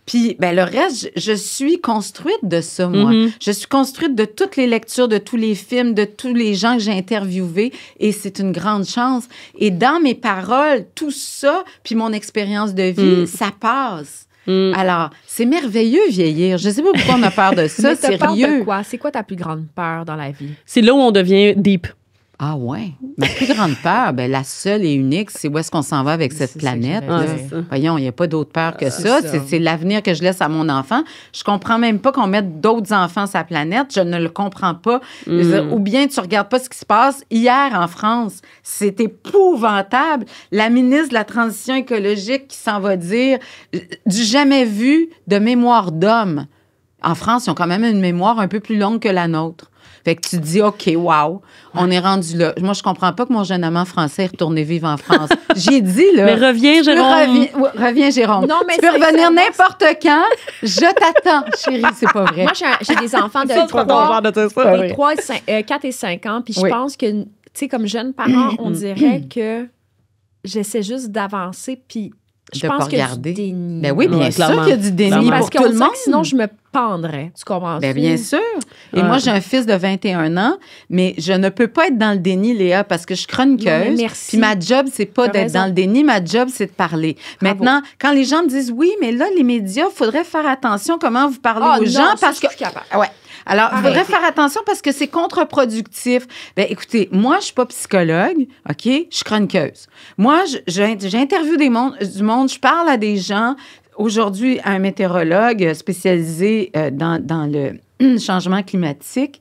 Puis, le reste, je suis construite de ça, moi. Je suis construite de toutes les lectures, de tous les films, de tous les gens que j'ai interviewés. Et c'est une grande chance. Et dans mes paroles, tout ça, puis mon expérience de vie, ça passe. Alors, c'est merveilleux vieillir. Je ne sais pas pourquoi on a peur de ça, sérieux. Peur de quoi? C'est quoi ta plus grande peur dans la vie? C'est là où on devient deep. Ah ouais. Ma plus grande peur, la seule et unique, c'est où est-ce qu'on s'en va avec cette planète. Voyons, il n'y a pas d'autre peur que ça. C'est l'avenir que je laisse à mon enfant. Je comprends même pas qu'on mette d'autres enfants sur la planète. Je ne le comprends pas. Ou bien tu regardes pas ce qui se passe. Hier, en France, c'est épouvantable. La ministre de la Transition écologique qui s'en va dire du jamais vu de mémoire d'homme. En France, ils ont quand même une mémoire un peu plus longue que la nôtre. Fait que tu te dis, OK, wow, on est rendu là. Moi, je comprends pas que mon jeune amant français est retourné vivre en France. J'ai dit, là. Mais reviens, Jérôme. Reviens, Jérôme. Non, mais tu peux revenir n'importe quand. Je t'attends, chérie, c'est pas vrai. Moi, j'ai des enfants de 4 et 5 ans, puis je pense que, tu sais, comme jeune parent, on dirait que j'essaie juste d'avancer, puis je pense qu'il y a du déni. Oui, bien sûr qu'il y a du déni pour tout le monde. Sinon, je me pendrais. Tu comprends? Bien sûr. Et moi, j'ai un fils de 21 ans, mais je ne peux pas être dans le déni, Léa, parce que je suis chroniqueuse. Puis ma job, c'est pas d'être dans le déni. Ma job, c'est de parler. Bravo. Maintenant, quand les gens me disent, oui, mais là, les médias, il faudrait faire attention comment vous parlez aux gens. Parce que... Ouais. Alors, il faudrait faire attention parce que c'est contre-productif. Écoutez, moi, je suis pas psychologue, OK? Je suis chroniqueuse. Moi, j'interviewe du monde, je parle à des gens. Aujourd'hui, un météorologue spécialisé dans le changement climatique.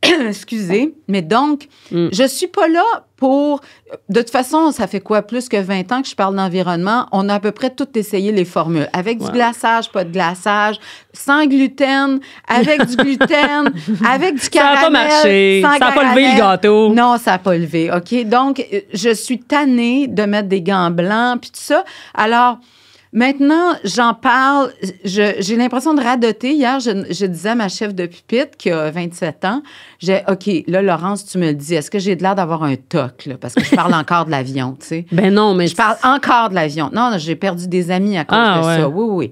Excusez. Mais donc, je suis pas là pour... De toute façon, ça fait quoi? Plus que 20 ans que je parle d'environnement. On a à peu près tout essayé les formules. Avec du glaçage, pas de glaçage, sans gluten, avec du gluten, avec du caramel. Ça n'a pas marché. Ça n'a pas levé le gâteau. Non, ça n'a pas levé. OK? Donc, je suis tannée de mettre des gants blancs puis tout ça. Alors... Maintenant, j'en parle, j'ai l'impression de radoter. Hier, je disais à ma chef de pupitre qui a 27 ans, OK, là, Laurence, tu me le dis, est-ce que j'ai de l'air d'avoir un toc, là? Parce que je parle encore de l'avion, tu sais. Ben non, mais... Je parle encore de l'avion. Non, j'ai perdu des amis à cause de ça. Oui.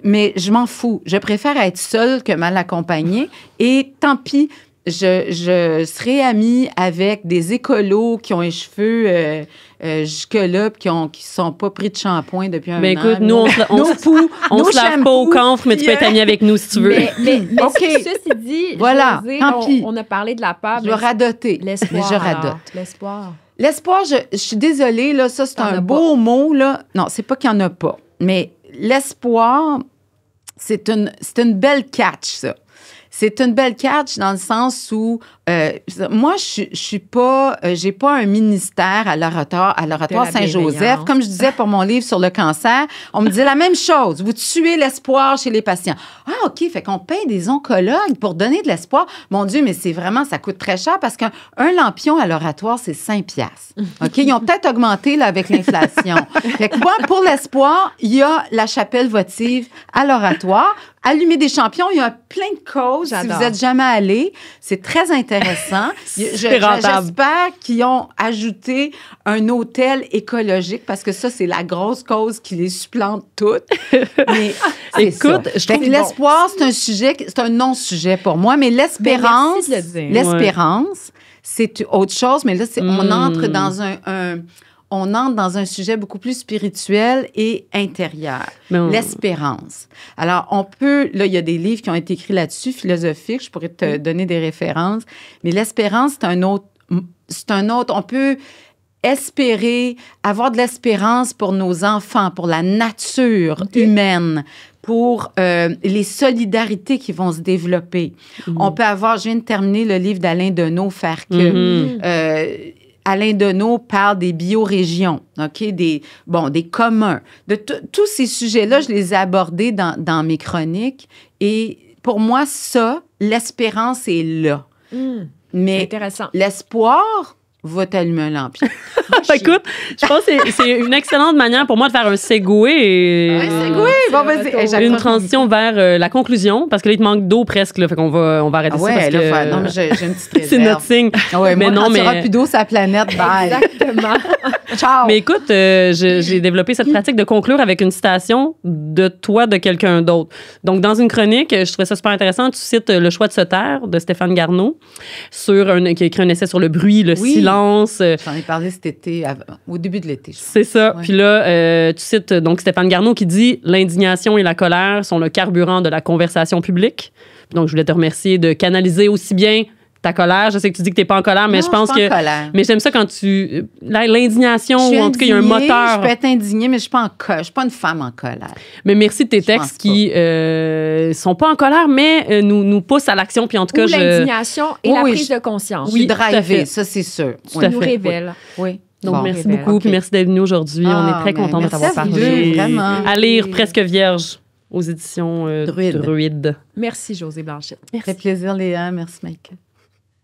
Mais je m'en fous. Je préfère être seule que mal accompagnée. Et tant pis, je serai amie avec des écolos qui ont les cheveux jusque-là puis qui sont pas pris de shampoing depuis un an. Écoute, nous, on se lave pas au camphre, mais tu peux être amie avec nous si tu veux. Mais ceci dit, voilà, Josée, tant pis. On a parlé de la peur. Je vais radoter. L'espoir, mais je radote. L'espoir. L'espoir, je suis désolée, là, ça, c'est un beau mot, là. Non, c'est pas qu'il n'y en a pas. Mais l'espoir, c'est une belle catch, ça. C'est une belle catch dans le sens où moi, je suis pas, j'ai pas un ministère à l'oratoire Saint-Joseph. Comme je disais pour mon livre sur le cancer, on me disait la même chose. Vous tuez l'espoir chez les patients. Ah, OK, fait qu'on paye des oncologues pour donner de l'espoir. Mon Dieu, mais c'est vraiment, ça coûte très cher parce qu'un lampion à l'oratoire, c'est 5 piastres. OK, ils ont peut-être augmenté là, avec l'inflation. Fait que moi, pour l'espoir, il y a la chapelle votive à l'oratoire. Allumer des champions, il y a plein de causes. J'adore. Si vous n'êtes jamais allé, c'est très intéressant. J'espère qu'ils ont ajouté un hôtel écologique parce que ça, c'est la grosse cause qui les supplante toutes. Mais écoute, je trouve que l'espoir, c'est un sujet, c'est un non-sujet pour moi, mais l'espérance, c'est autre chose. Mais là, on entre dans on entre dans un sujet beaucoup plus spirituel et intérieur. L'espérance. Alors, là, il y a des livres qui ont été écrits là-dessus, philosophiques, je pourrais te donner des références, mais l'espérance, c'est un autre. On peut espérer, avoir de l'espérance pour nos enfants, pour la nature humaine, pour les solidarités qui vont se développer. On peut avoir, je viens de terminer le livre d'Alain Deneau, Faire que... Alain Deneau parle des biorégions, OK? Des communs. De tous ces sujets-là, je les ai abordés dans mes chroniques. Et pour moi, ça, l'espérance est là. Mais intéressant. L'espoir va t'allumer un lampion. Écoute, je pense que c'est une excellente manière pour moi de faire un segway. Bon, vas-y. Une transition vers la conclusion, parce que là, il te manque d'eau presque, là, fait qu'on va arrêter ça. Parce que, non, mais j'ai une petite réserve. C'est notre signe. Ouais, mais il n'y aura plus d'eau sur la planète, bye. Exactement. Ciao. Mais écoute, j'ai développé cette pratique de conclure avec une citation de toi, de quelqu'un d'autre. Donc, dans une chronique, je trouvais ça super intéressant, tu cites Le choix de se taire de Stéphane Garneau, qui a écrit un essai sur le bruit, le silence. J'en ai parlé cet été, au début de l'été. C'est ça. Ouais. Puis là, tu cites donc Stéphane Garneau qui dit « L'indignation et la colère sont le carburant de la conversation publique. » Donc, je voulais te remercier de canaliser aussi bien ta colère. Je sais que tu dis que tu n'es pas en colère, mais non, je pense que... Mais j'aime ça quand tu... L'indignation, ou en tout cas, il y a un moteur. Je peux être indignée, mais je ne suis pas une femme en colère. Mais merci de tes textes qui sont pas en colère, mais nous poussent à l'action. Puis en tout cas, l'indignation et la prise de conscience. Oui, drivée, ça, c'est sûr. Ça nous révèle. Oui. Donc, merci beaucoup. Puis merci d'être venu aujourd'hui. On est très contents de t'avoir parlé. Vraiment. À lire Presque Vierge aux éditions Druide. Merci, Josée Blanchette. Ça fait plaisir, Léa. Merci, Michael.